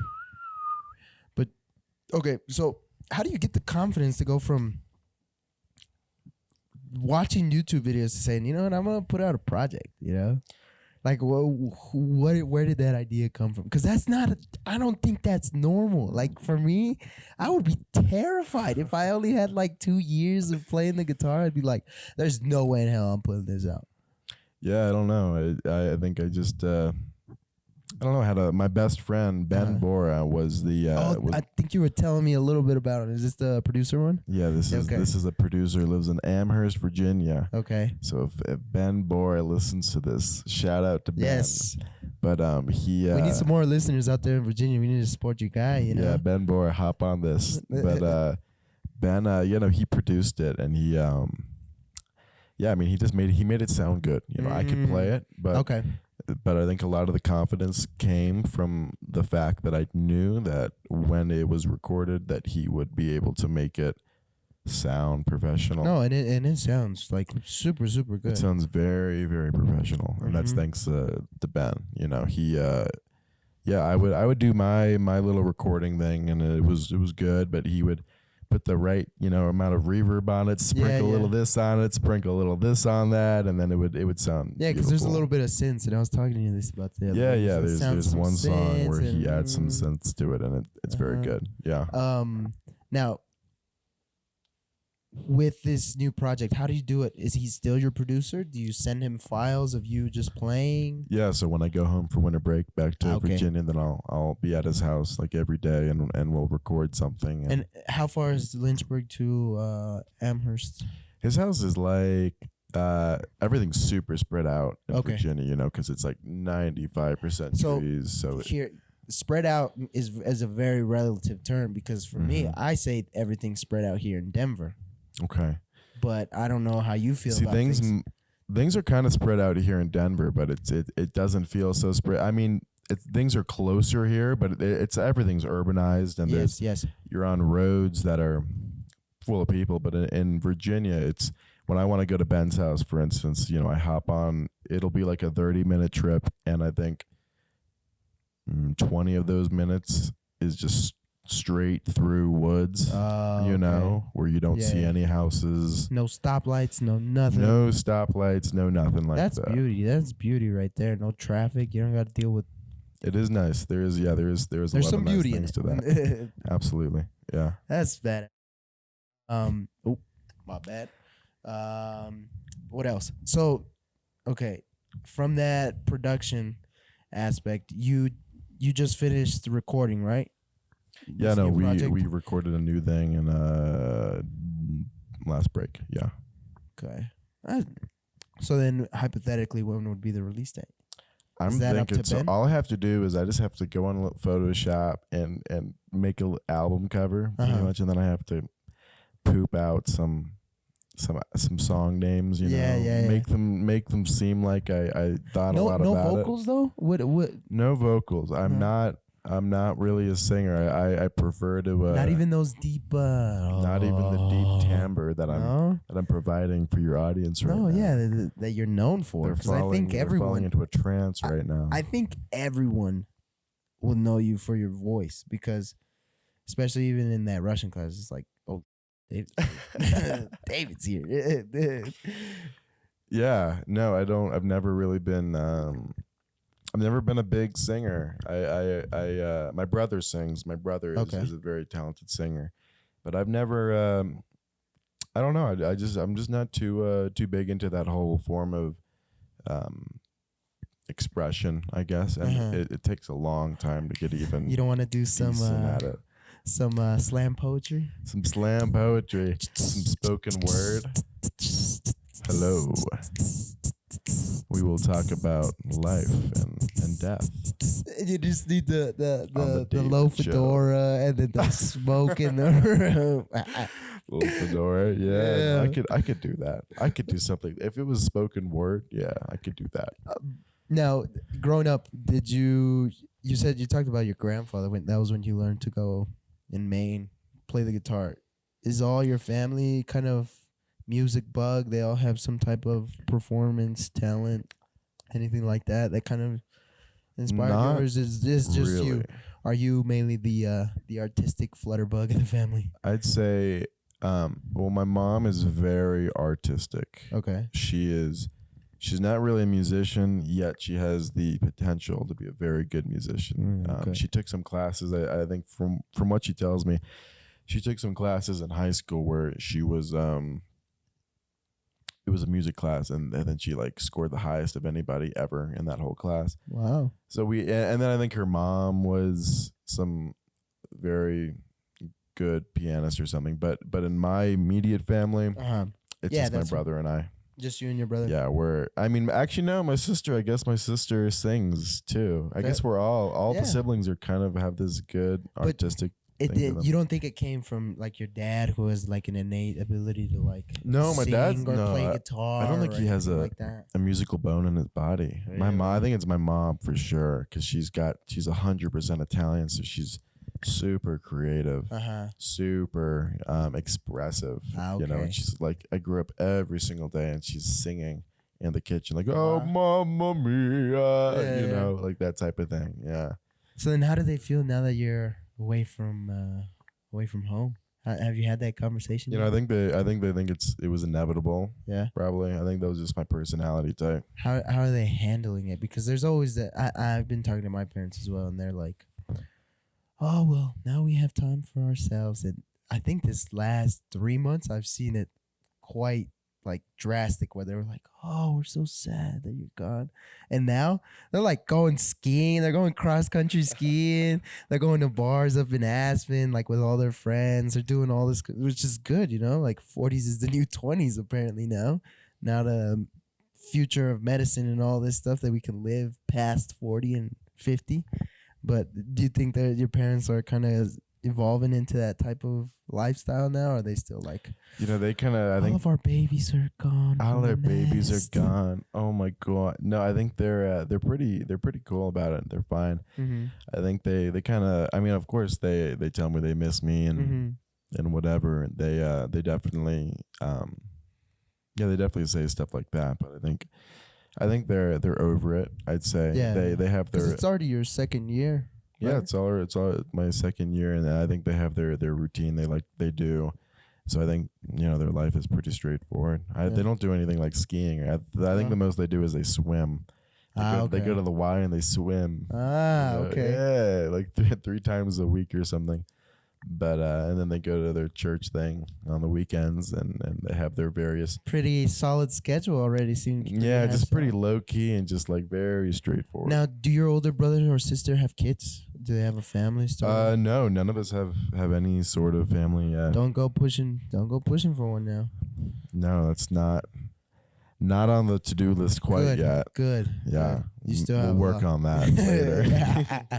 But okay, so how do you get the confidence to go from watching YouTube videos to saying, you know what, I'm gonna put out a project, you know? Like, where did that idea come from? Because I don't think that's normal. Like, for me, I would be terrified if I only had like 2 years of playing the guitar. I'd be like, there's no way in hell I'm putting this out. Yeah, I don't know. I think I just I don't know how to. My best friend Ben Bora was the. I think you were telling me a little bit about it. Is this the producer one? Yeah, this is a producer who lives in Amherst, Virginia. Okay. So if Ben Bora listens to this, shout out to Ben. Yes. But he. We need some more listeners out there in Virginia. We need to support your guy. You know. Yeah, Ben Bora, hop on this. But Ben, he produced it, and he. Yeah, I mean, he made it sound good. You know, I could play it, but okay. But I think a lot of the confidence came from the fact that I knew that when it was recorded that he would be able to make it sound professional. No, and it sounds like super, super good. It sounds very, very professional. And that's thanks to Ben. You know, he I would do my little recording thing, and it was good, but he would put the right, amount of reverb on it, sprinkle a little this on it, sprinkle a little this on that, and then it would sound because there's a beautiful. little bit of synths, and I was talking to you this about the other day. Yeah. So There's one song where he and, adds some synths to it, and it's very good. Yeah. Now, with this new project, how do you do it? Is he still your producer? Do you send him files of you just playing? Yeah, so when I go home for winter break back to Virginia, then I'll be at his house like every day, and we'll record something. And how far is Lynchburg to Amherst? His house is like everything's super spread out in Virginia, because it's like 95% trees. So here, spread out is a very relative term, because for me, I say everything's spread out here in Denver. Okay. but I don't know how you feel See, about things things. things are kind of spread out here in Denver, but it doesn't feel so spread. I mean, things are closer here, but it's everything's urbanized, and Yes. you're on roads that are full of people. But in Virginia, it's when I want to go to Ben's house, for instance, I hop on. It'll be like a 30-minute trip, and I think 20 of those minutes is just straight through woods. Okay. Where you don't see Yeah. any houses, No stoplights, no nothing. no stoplights, no nothing like That's that. beauty. That's beauty right there. No traffic. You don't got to deal with. It is nice. There's a lot There's some of nice beauty in things it. to that. Absolutely. Yeah. That's bad. Oh, my bad. What else? So, okay, from that production aspect, you just finished the recording, right? Yeah, This no, new we project? recorded a new thing in last break. Yeah. Okay. So then, hypothetically, when would be the release date? I'm that up thinking to so Ben? all I have to do is I just have to go on Photoshop and make an album cover pretty much, and then I have to poop out some song names, Yeah. make them seem like I thought a lot No about vocals though. What? No vocals. I'm not really a singer. I prefer to Not even those deep. not even the deep timbre that I'm providing for your audience right now. Yeah, that you're known for. They're 'Cause I think falling everyone into a trance right now. I think everyone will know you for your voice because, especially even in that Russian class, it's like, oh, David's here. Yeah, no, I don't. I've never really been. I've never been a big singer. I my brother sings. My brother is a very talented singer, but I've never. I don't know. I'm just not too big into that whole form of expression, I guess, and it takes a long time to get even. You don't want to do some at it. some slam poetry, Some slam poetry, some spoken word. Hello. We will talk about life and death. You just need the David low Show. fedora and then the smoke in the room. Little fedora, yeah. I could do that. I could do something if it was spoken word. Yeah, I could do that. Now, growing up, did you said you talked about your grandfather when that was when you learned to go in Maine play the guitar. Is all your family kind of music bug? They all have some type of performance talent, anything like that kind of inspired you, or is this just really. you? Are you mainly the artistic flutterbug in the family? I'd say, well, my mom is very artistic. Okay. She's not really a musician, yet she has the potential to be a very good musician. Okay. She took some classes. I think from what she tells me, she took some classes in high school where she was it was a music class, and then she like scored the highest of anybody ever in that whole class. Wow. So and then I think her mom was some very good pianist or something. But in my immediate family, it's just my brother and I. Just you and your brother? Yeah, actually no, my sister, I guess my sister sings too. I guess we're all the siblings are kind of have this good artistic thing to them. You don't think it came from like your dad, who has like an innate ability to like No, my sing dad's or play guitar? I don't think he has a musical bone in his body. Really? My mom, I think it's my mom for sure, because she's 100% Italian, so she's super creative, super expressive. And she's like, I grew up every single day, and she's singing in the kitchen, like, oh, mamma mia, like that type of thing. Yeah. So then, how do they feel now that you're away from home? Have you had that conversation? I think they think it was inevitable. Yeah, probably. I think that was just my personality type. How are they handling it? Because there's always that. I've been talking to my parents as well, and they're like, oh, well, now we have time for ourselves. And I think this last 3 months, I've seen it quite like drastic, where they were like, oh, we're so sad that you're gone. And now they're like going skiing. They're going cross country skiing. They're going to bars up in Aspen, like with all their friends. They're doing all this, which is good, like 40s is the new 20s apparently now. Now the future of medicine and all this stuff that we can live past 40 and 50. But do you think that your parents are kind of evolving into that type of lifestyle now? Or are they still like, they kind of, I all think of our babies are gone? all from their the babies nest." are gone. Oh my God. No, I think they're pretty cool about it. They're fine. Mm-hmm. I think they kind of, I mean, of course they tell me they miss me and whatever. They definitely, yeah, they definitely say stuff like that. But I think they're over it. I'd say Yeah. they have Because their it's already your second year. yeah. right? It's all my second year, and I think they have their routine. They do. So I think their life is pretty straightforward. Yeah. They don't do anything like skiing. I think the most they do is they swim. They go to the Y and they swim. Okay. Yeah, like three times a week or something. But and then they go to their church thing on the weekends, and they have their various. Pretty solid schedule already. Seems. Yeah, just pretty low key and just like very straightforward. Now, do your older brother or sister have kids? Do they have a family started? No, none of us have any sort of family yet. Don't go pushing for one now. No, that's not on the to-do list quite yet. Good. Yeah, You still we'll have work on that later.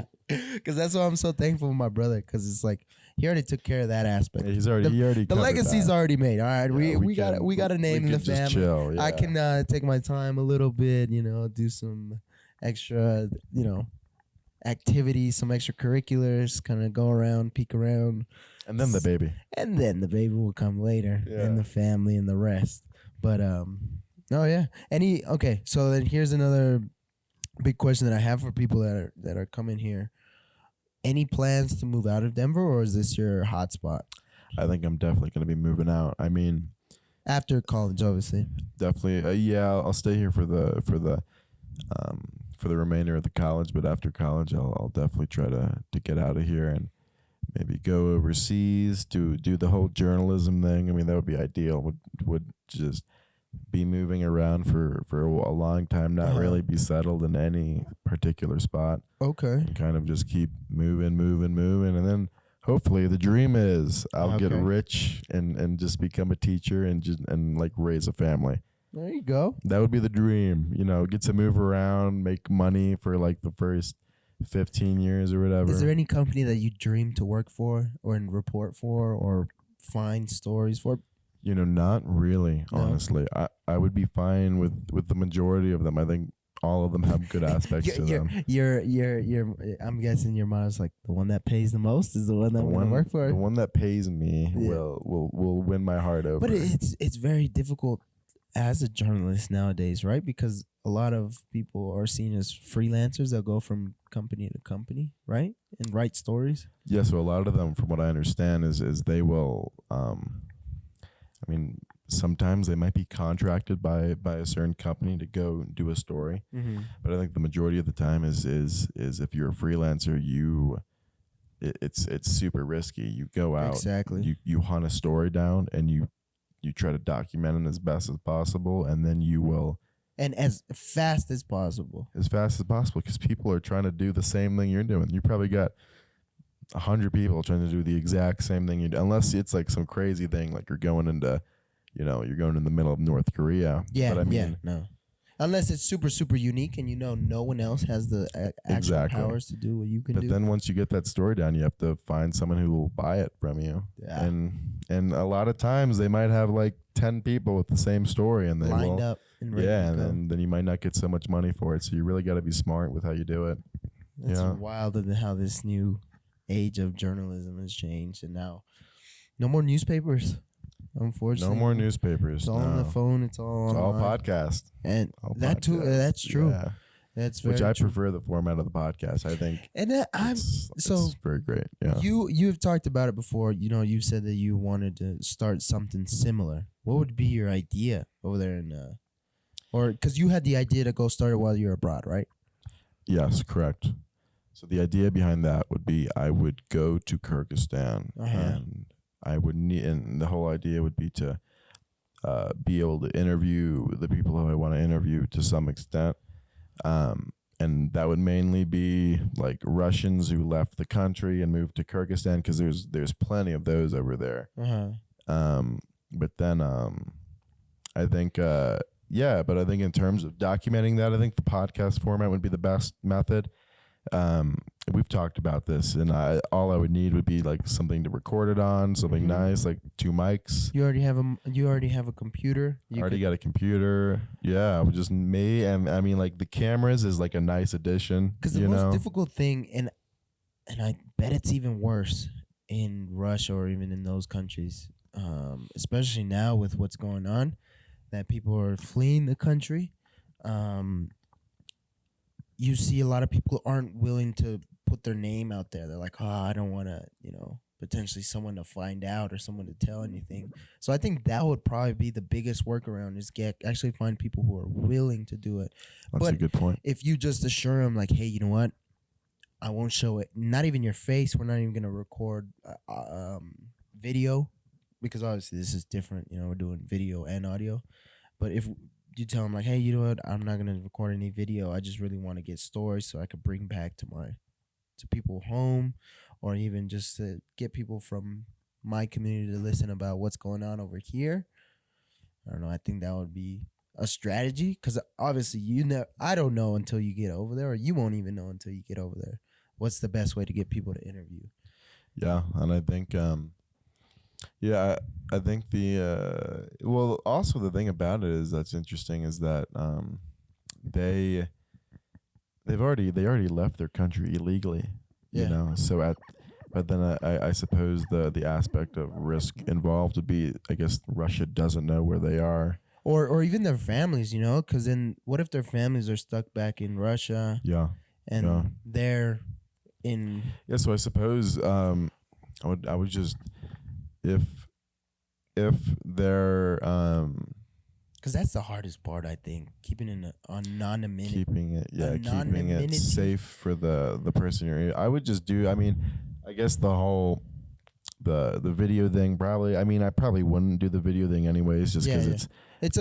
Because that's why I'm so thankful for my brother. Because it's like he already took care of that aspect. Yeah, he already the covered legacy's that. already made. All right, Yeah, we got a name in the can just family. chill, yeah. I can take my time a little bit. Do some extra activities, some extracurriculars, kind of go around, peek around, And then the baby. and then the baby will come later, Yeah. and the family and the rest. But oh yeah. Okay, so then here's another big question that I have for people that are coming here. Any plans to move out of Denver, or is this your hotspot I think I'm definitely going to be moving out. I mean, after college? Obviously, definitely. Yeah, I'll stay here for the remainder of the college. But after college, I'll definitely try to get out of here and maybe go overseas to do the whole journalism thing. I mean, that would be ideal. Would just be moving around for a long time, not really be settled in any particular spot, okay. and kind of just keep moving, and then hopefully the dream is I'll get Okay. rich and just become a teacher and like raise a family. There you go. That would be the dream, get to move around, make money for like the first 15 years or whatever. Is there any company that you dream to work for, or report for, or find stories for? Not really, No? honestly. I would be fine with the majority of them. I think all of them have good aspects to them. You're I'm guessing your motto's like the one that pays the most is the one that I'm gonna work for. The one that pays me Yeah. will win my heart over. But it's very difficult as a journalist nowadays, right? Because a lot of people are seen as freelancers that go from company to company, right? And write stories. Yeah, so a lot of them, from what I understand, is they will. I mean, sometimes they might be contracted by a certain company to go do a story, but I think the majority of the time is if you're a freelancer, it's super risky. You go out, Exactly. you hunt a story down, and you try to document it as best as possible, and then you will. And as fast as possible. As fast as possible, because people are trying to do the same thing you're doing. You probably got 100 people trying to do the exact same thing you do, unless it's like some crazy thing, like you're going into, you're going in the middle of North Korea. Yeah, but I mean, no. Unless it's super, super unique and no one else has the actual Exactly. powers to do what you can But do. then once you get that story down, you have to find someone who will buy it from you. Yeah. And a lot of times they might have like 10 people with the same story, and they lined will. up and ready Yeah, to and go. then you might not get so much money for it. So you really got to be smart with how you do it. It's yeah. wild how this new age of journalism has changed, and now no more newspapers. Unfortunately, No more newspapers. It's all on the phone. It's all It's all online. podcast. and All that too. podcast. That's true. Yeah. That's very Which I true. prefer the format of the podcast. I think And it's very great. Yeah. you've talked about it before. You said that you wanted to start something similar. What would be your idea over there in, or because you had the idea to go start it while you were abroad, right? Yes, correct. So the idea behind that would be I would go to Kyrgyzstan, and I would need, and the whole idea would be to be able to interview the people who I want to interview to some extent. And that would mainly be like Russians who left the country and moved to Kyrgyzstan, because there's plenty of those over there. But then I think but I think in terms of documenting that, I think the podcast format would be the best method. we've talked about this, and all I would need would be like something to record it on, something nice, like 2 mics. You already have a computer. I already got a computer. Yeah, I would just and I mean, like the cameras is like a nice addition. Because the most difficult thing, and I bet it's even worse in Russia or even in those countries, especially now with what's going on, that people are fleeing the country. You see a lot of people aren't willing to put their name out there. They're like, oh, I don't want to, potentially someone to find out or someone to tell anything. So I think that would probably be the biggest workaround is actually find people who are willing to do it. That's a good point. If you just assure them like, hey, you know what? I won't show it. Not even your face. We're not even going to record video because obviously this is different. We're doing video and audio. But if you tell them like, hey, you know what? I'm not going to record any video. I just really want to get stories so I could bring back to people home, or even just to get people from my community to listen about what's going on over here. I don't know. I think that would be a strategy because obviously I don't know until you get over there, or you won't even know until you get over there. What's the best way to get people to interview? Yeah, and I think I think also the thing about it is that's interesting is that they already left their country illegally, so but then I suppose the aspect of risk involved would be, I guess Russia doesn't know where they are, or even their families, because then what if their families are stuck back in Russia? Yeah, and they're in. Yeah, so I suppose I would just if they're because that's the hardest part, I think, keeping it anonymity. Keeping it safe for the person you're. I would just do. I mean, I guess the whole the video thing probably. I mean, I probably wouldn't do the video thing anyways, just because it's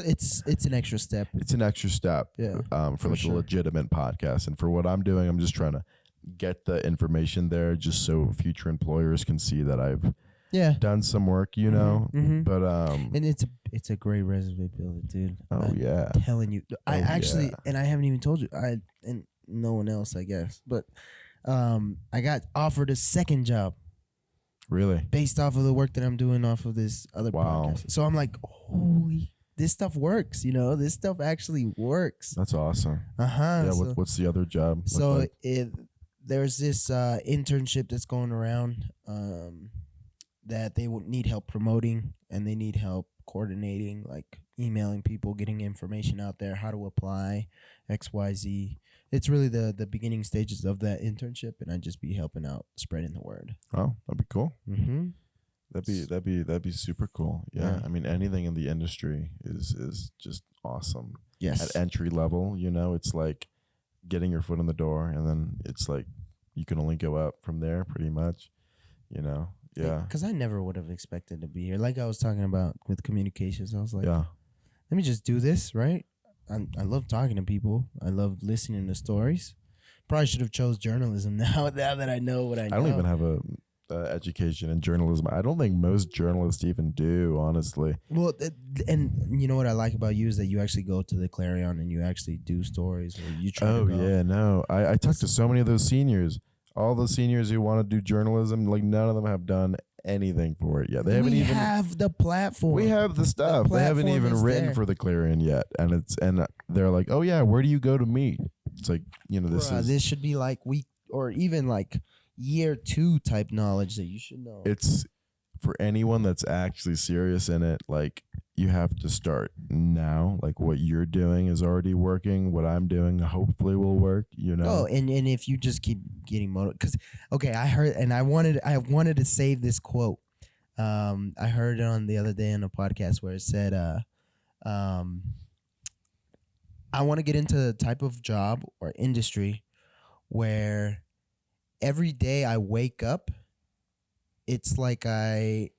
an extra step. It's an extra step. Yeah. For like a legitimate podcast, and for what I'm doing, I'm just trying to get the information there, just so future employers can see that I've done some work, Mm-hmm. But and it's a great resume builder, dude. I'm telling you, I actually, and I haven't even told you, and no one else, I guess, but I got offered a second job. Really? Based off of the work that I'm doing off of this other podcast. So I'm like, holy, this stuff works. This stuff actually works. That's awesome. Yeah. So, what's the other job? So there's this internship that's going around that they would need help promoting, and they need help coordinating, like emailing people, getting information out there, how to apply, XYZ. It's really the beginning stages of that internship, and I'd just be helping out, spreading the word. Oh, that'd be cool. Mm-hmm. That'd be super cool. Yeah. I mean, anything in the industry is just awesome. Yes. At entry level, it's like getting your foot in the door, and then it's like you can only go up from there, pretty much. Yeah. Because I never would have expected to be here. Like I was talking about with communications, I was like, let me just do this, right? I love talking to people. I love listening to stories. Probably should have chose journalism now that I know what I know. I don't even have a education in journalism. I don't think most journalists even do, honestly. Well, and you know what I like about you is that you actually go to the Clarion and you actually do stories. Or you try. Oh yeah, no. I talked to so many of those seniors. All the seniors who want to do journalism, like none of them have done anything for it yet. They haven't even have the platform. We have the stuff. They haven't even written for the Clarion yet, and they're like, oh yeah, where do you go to meet? It's like this should be like or even like year 2 type knowledge that you should know. It's for anyone that's actually serious in it. Like you have to start now. Like what you're doing is already working. What I'm doing hopefully will work. Oh, and if you just keep getting motivated, because I heard, and I wanted to save this quote. I heard it on the other day on a podcast where it said, I want to get into the type of job or industry where every day I wake up, it's like I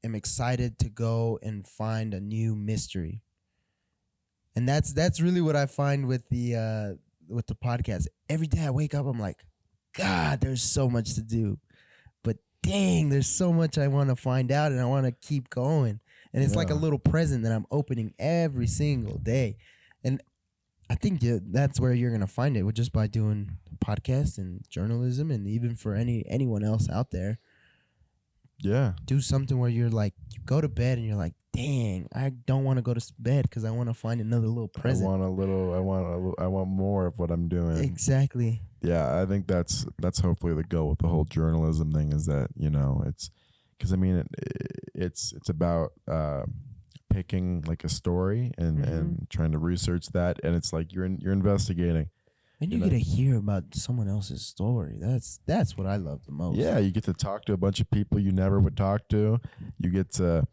am excited to go and find a new mystery. And that's really what I find with the podcast. Every day I wake up, I'm like, God, there's so much to do. But dang, there's so much I want to find out, and I want to keep going. And it's like a little present that I'm opening every single day. And I think that's where you're gonna find it, with just by doing podcasts and journalism, and even for anyone else out there, Yeah. do something where you're like, you go to bed and you're like, dang, I don't want to go to bed because I want to find another little present. I want more of what I'm doing. Exactly. Yeah, I think that's hopefully the goal with the whole journalism thing, is that, it's because I mean it's about picking like a story and trying to research that, and it's like you're investigating. And you get to hear about someone else's story. That's what I love the most. Yeah, you get to talk to a bunch of people you never would talk to. You get to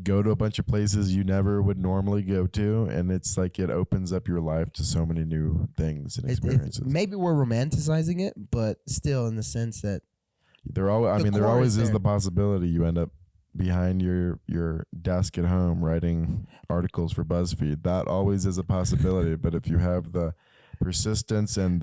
go to a bunch of places you never would normally go to, and it's like it opens up your life to so many new things and experiences. Maybe we're romanticizing it, but still, in the sense that there always is the possibility you end up behind your desk at home writing articles for BuzzFeed. That always is a possibility. But if you have the persistence and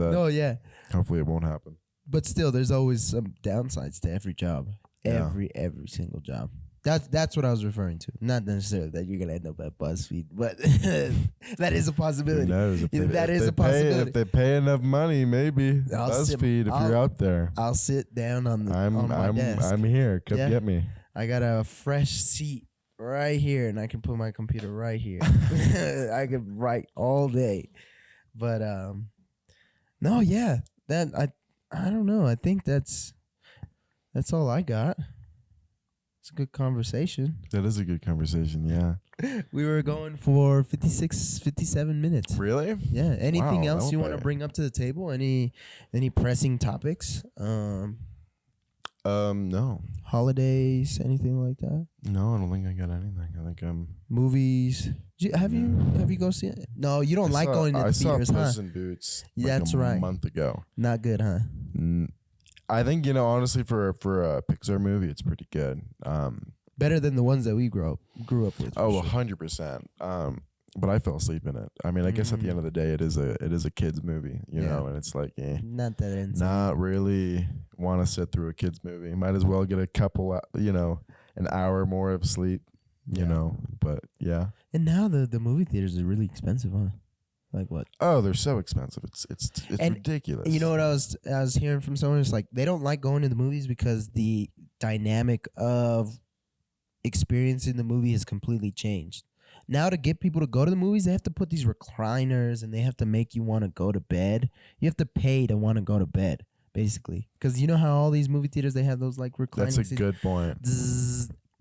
hopefully it won't happen. But still, there's always some downsides to every job, every single job. That's what I was referring to. Not necessarily that you're gonna end up at BuzzFeed, but that is a possibility. Who knows? If they pay enough money, maybe BuzzFeed. If you're out there, I'll sit down on my desk. I'm here. Come get me. I got a fresh seat right here, and I can put my computer right here. I can write all day. But no, yeah, that I don't know. I think that's all I got. It's a good conversation. That is a good conversation. Yeah, we were going for 57 minutes. Really? Yeah. Anything else you want to bring up to the table? Any pressing topics? No. Holidays, anything like that? No, I don't think I got anything. I think movies. Have you go see it? No, you don't like going to the theaters, huh? I saw Puss in Boots. That's a right. month ago. Not good, huh? I think honestly for a Pixar movie, it's pretty good. Better than the ones that we grew up with. Oh, 100%. But I fell asleep in it. I mean, I guess at the end of the day, it is a kids movie, you know, and it's like, not that insane. Not really want to sit through a kids movie. Might as well get a couple, an hour more of sleep, you know. But yeah. And now the movie theaters are really expensive, huh? Like what? Oh, they're so expensive. It's ridiculous. You know what I was hearing from someone? It's like they don't like going to the movies because the dynamic of experiencing the movie has completely changed. Now, to get people to go to the movies, they have to put these recliners and they have to make you want to go to bed. You have to pay to want to go to bed, basically. Because you know how all these movie theaters, they have those like reclining That's a good point.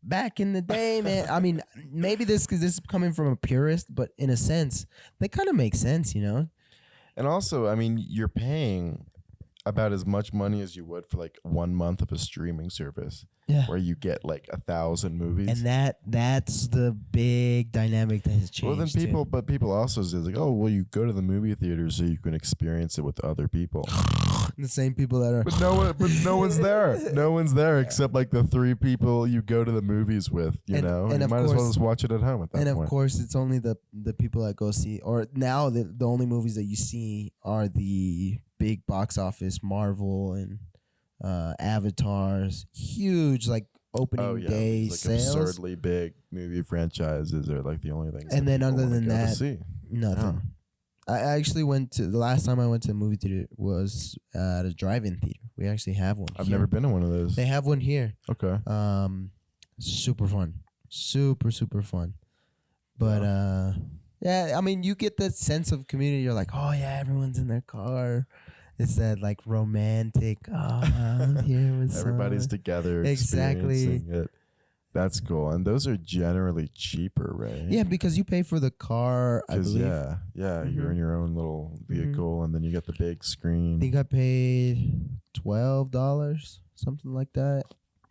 Back in the day, man. I mean, maybe this is coming from a purist, but in a sense, they kind of make sense, you know? And also, I mean, you're paying about as much money as you would for like 1 month of a streaming service. Yeah. Where you get like 1,000 movies. And that's the big dynamic that has changed. Well, then people also say like, oh, well, you go to the movie theater so you can experience it with other people. The same people that are. But no one's there. No one's there except like the 3 people you go to the movies with, you know? And you might as well just watch it at home at that point. And of course, it's only the people that go see, or now the only movies that you see are the big box office Marvel and Avatars, huge like opening day like sales. Absurdly big movie franchises are like the only things. And then other than that, nothing. Yeah. I actually the last time I went to a movie theater was at a drive-in theater. We actually have one. I've never been to one of those. They have one here. Okay. Super fun. Super fun. But yeah, I mean, you get that sense of community. You're like, oh yeah, everyone's in their car. It's that like romantic. Oh, I'm here with everybody's together. Exactly. It. That's cool, and those are generally cheaper, right? Yeah, because you pay for the car. I believe. Yeah, you're in your own little vehicle, and then you get the big screen. I think I paid $12, something like that.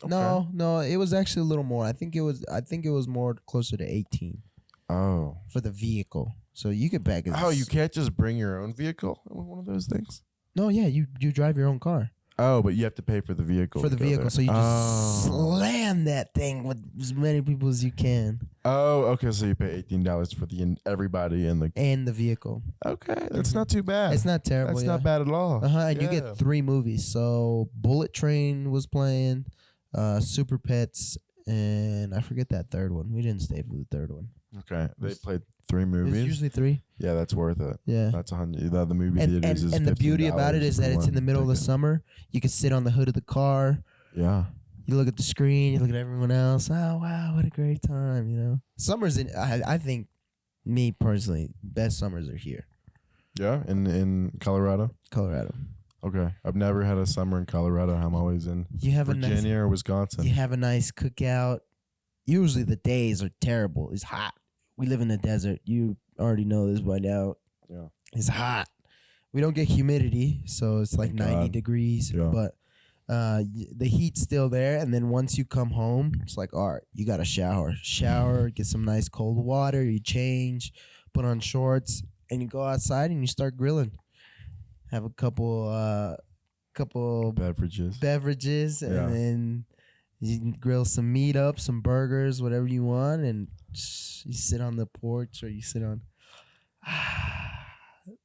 Okay. No, it was actually a little more. I think it was more closer to 18. Oh, for the vehicle, so you could back it. Oh, you can't just bring your own vehicle in one of those things. No, yeah, you drive your own car. Oh, but you have to pay for the vehicle. For the vehicle, so you just slam that thing with as many people as you can. Oh, okay, so you pay $18 for everybody in the vehicle. Okay, that's not too bad. It's not terrible. That's not bad at all. And you get 3 movies. So Bullet Train was playing, Super Pets, and I forget that third one. We didn't stay for the third one. Okay, they played 3 It's movies. usually 3. Yeah, that's worth it. Yeah. That's the movie And theaters is and the beauty about it $15 is for that it's in one the middle of the ticket. summer. You can sit on the hood of the car. Yeah. You look at the screen. You look at everyone else. Oh wow, what a great time! You know, summers in. I think, me personally, best summers are here, Yeah, in Colorado. Colorado. Okay, I've never had a summer in Colorado. I'm always in You have Virginia or Wisconsin. You have a nice cookout. Usually the days are terrible. It's hot. We live in the desert. You already know this by now. Yeah. It's hot. We don't get humidity, so it's like Thank 90 God. degrees. Yeah. But the heat's still there. And then once you come home, it's like, all right, you got to shower, get some nice cold water. You change, put on shorts, and you go outside and you start grilling. Have a couple Beverages. and Yeah. then you can grill some meat up, some burgers, whatever you want, and you sit on the porch or you sit on.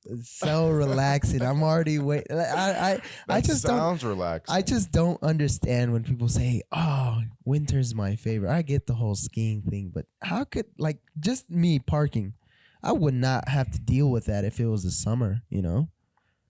It's so relaxing. I'm already waiting. I just sounds relaxing. I just don't understand when people say, "Oh, winter's my favorite." I get the whole skiing thing, but how could just me parking? I would not have to deal with that if it was the summer.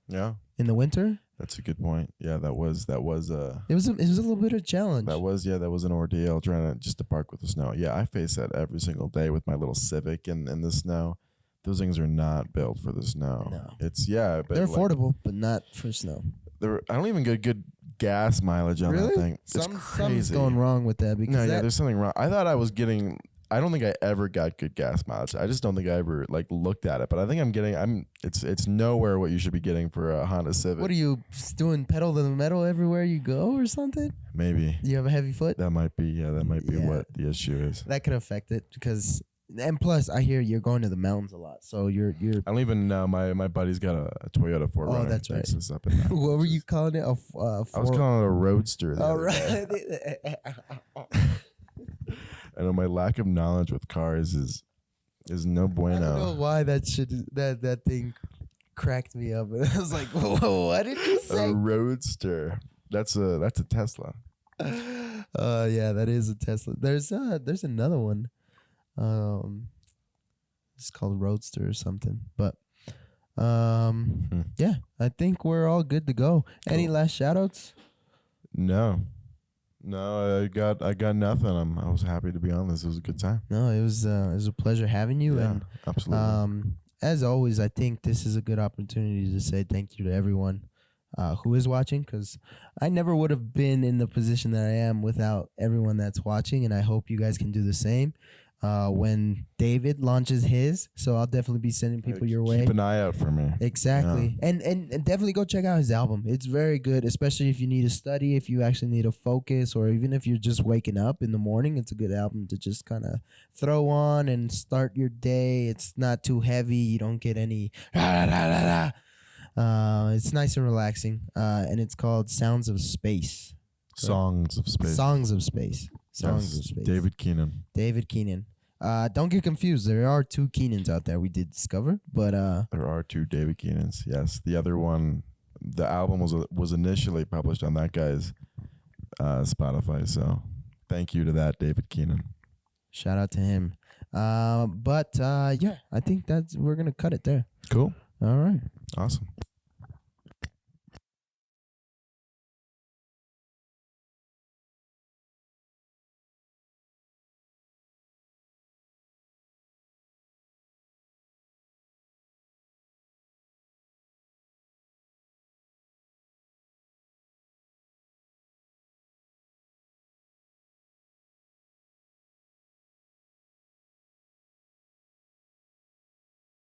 Yeah, In the winter, that's a good point. Yeah, that was it was a little bit of a challenge. that was an ordeal trying to park with the snow. Yeah, I face that every single day with my little Civic in the snow. Those things are not built for the snow. No. But They're affordable, but not for snow. I don't even get good gas mileage on that thing. It's Something's crazy. going wrong with that because There's something wrong. I thought I was getting. I don't think I ever got good gas mileage. I just don't think I ever looked at it. But I think I'm getting. It's nowhere what you should be getting for a Honda Civic. what are you doing? Pedal to the metal everywhere you go, or something? Maybe You have a heavy foot. that might be. Yeah, that might be Yeah. what the issue is. That could affect it because, and plus, I hear you're going to the mountains a lot, so you're. I don't even know. My buddy's got a Toyota 4Runner. Oh, that's right. Takes us up and down, What were which you is- calling it? I was calling it a Roadster. the All other day. right. I know my lack of knowledge with cars is no I don't know bueno. why that thing cracked me up. I was like, whoa, what did you A say? Roadster. That's a Tesla. Yeah, that is a Tesla. There's another one. It's called Roadster or something. But yeah, I think we're all good to go. Any Cool. last shout outs? No, I got nothing. I was happy to be on this. It was a good time. No, it was a pleasure having you. Yeah, And absolutely. as always, I think this is a good opportunity to say thank you to everyone who is watching, because I never would have been in the position that I am without everyone that's watching, and I hope you guys can do the same when David launches his. So I'll definitely be sending people your way. Keep an eye out for me. Exactly. And definitely go check out his album. It's very good, especially if you need to study, if you actually need to focus, or even if you're just waking up in the morning. It's a good album to just kind of throw on and start your day. It's not too heavy. You don't get any it's nice and relaxing. And it's called Sounds of Space. Songs of Space. Songs of Space. Songs Yes, of Space. David Keenan. David Keenan. Don't get confused. There are 2 Keenans out there we did discover, but There are 2 David Keenans. Yes, the other one, the album was initially published on that guy's Spotify. So, thank you to that David Keenan. shout out to him. Yeah, I think we're gonna cut it there. Cool. All right. Awesome.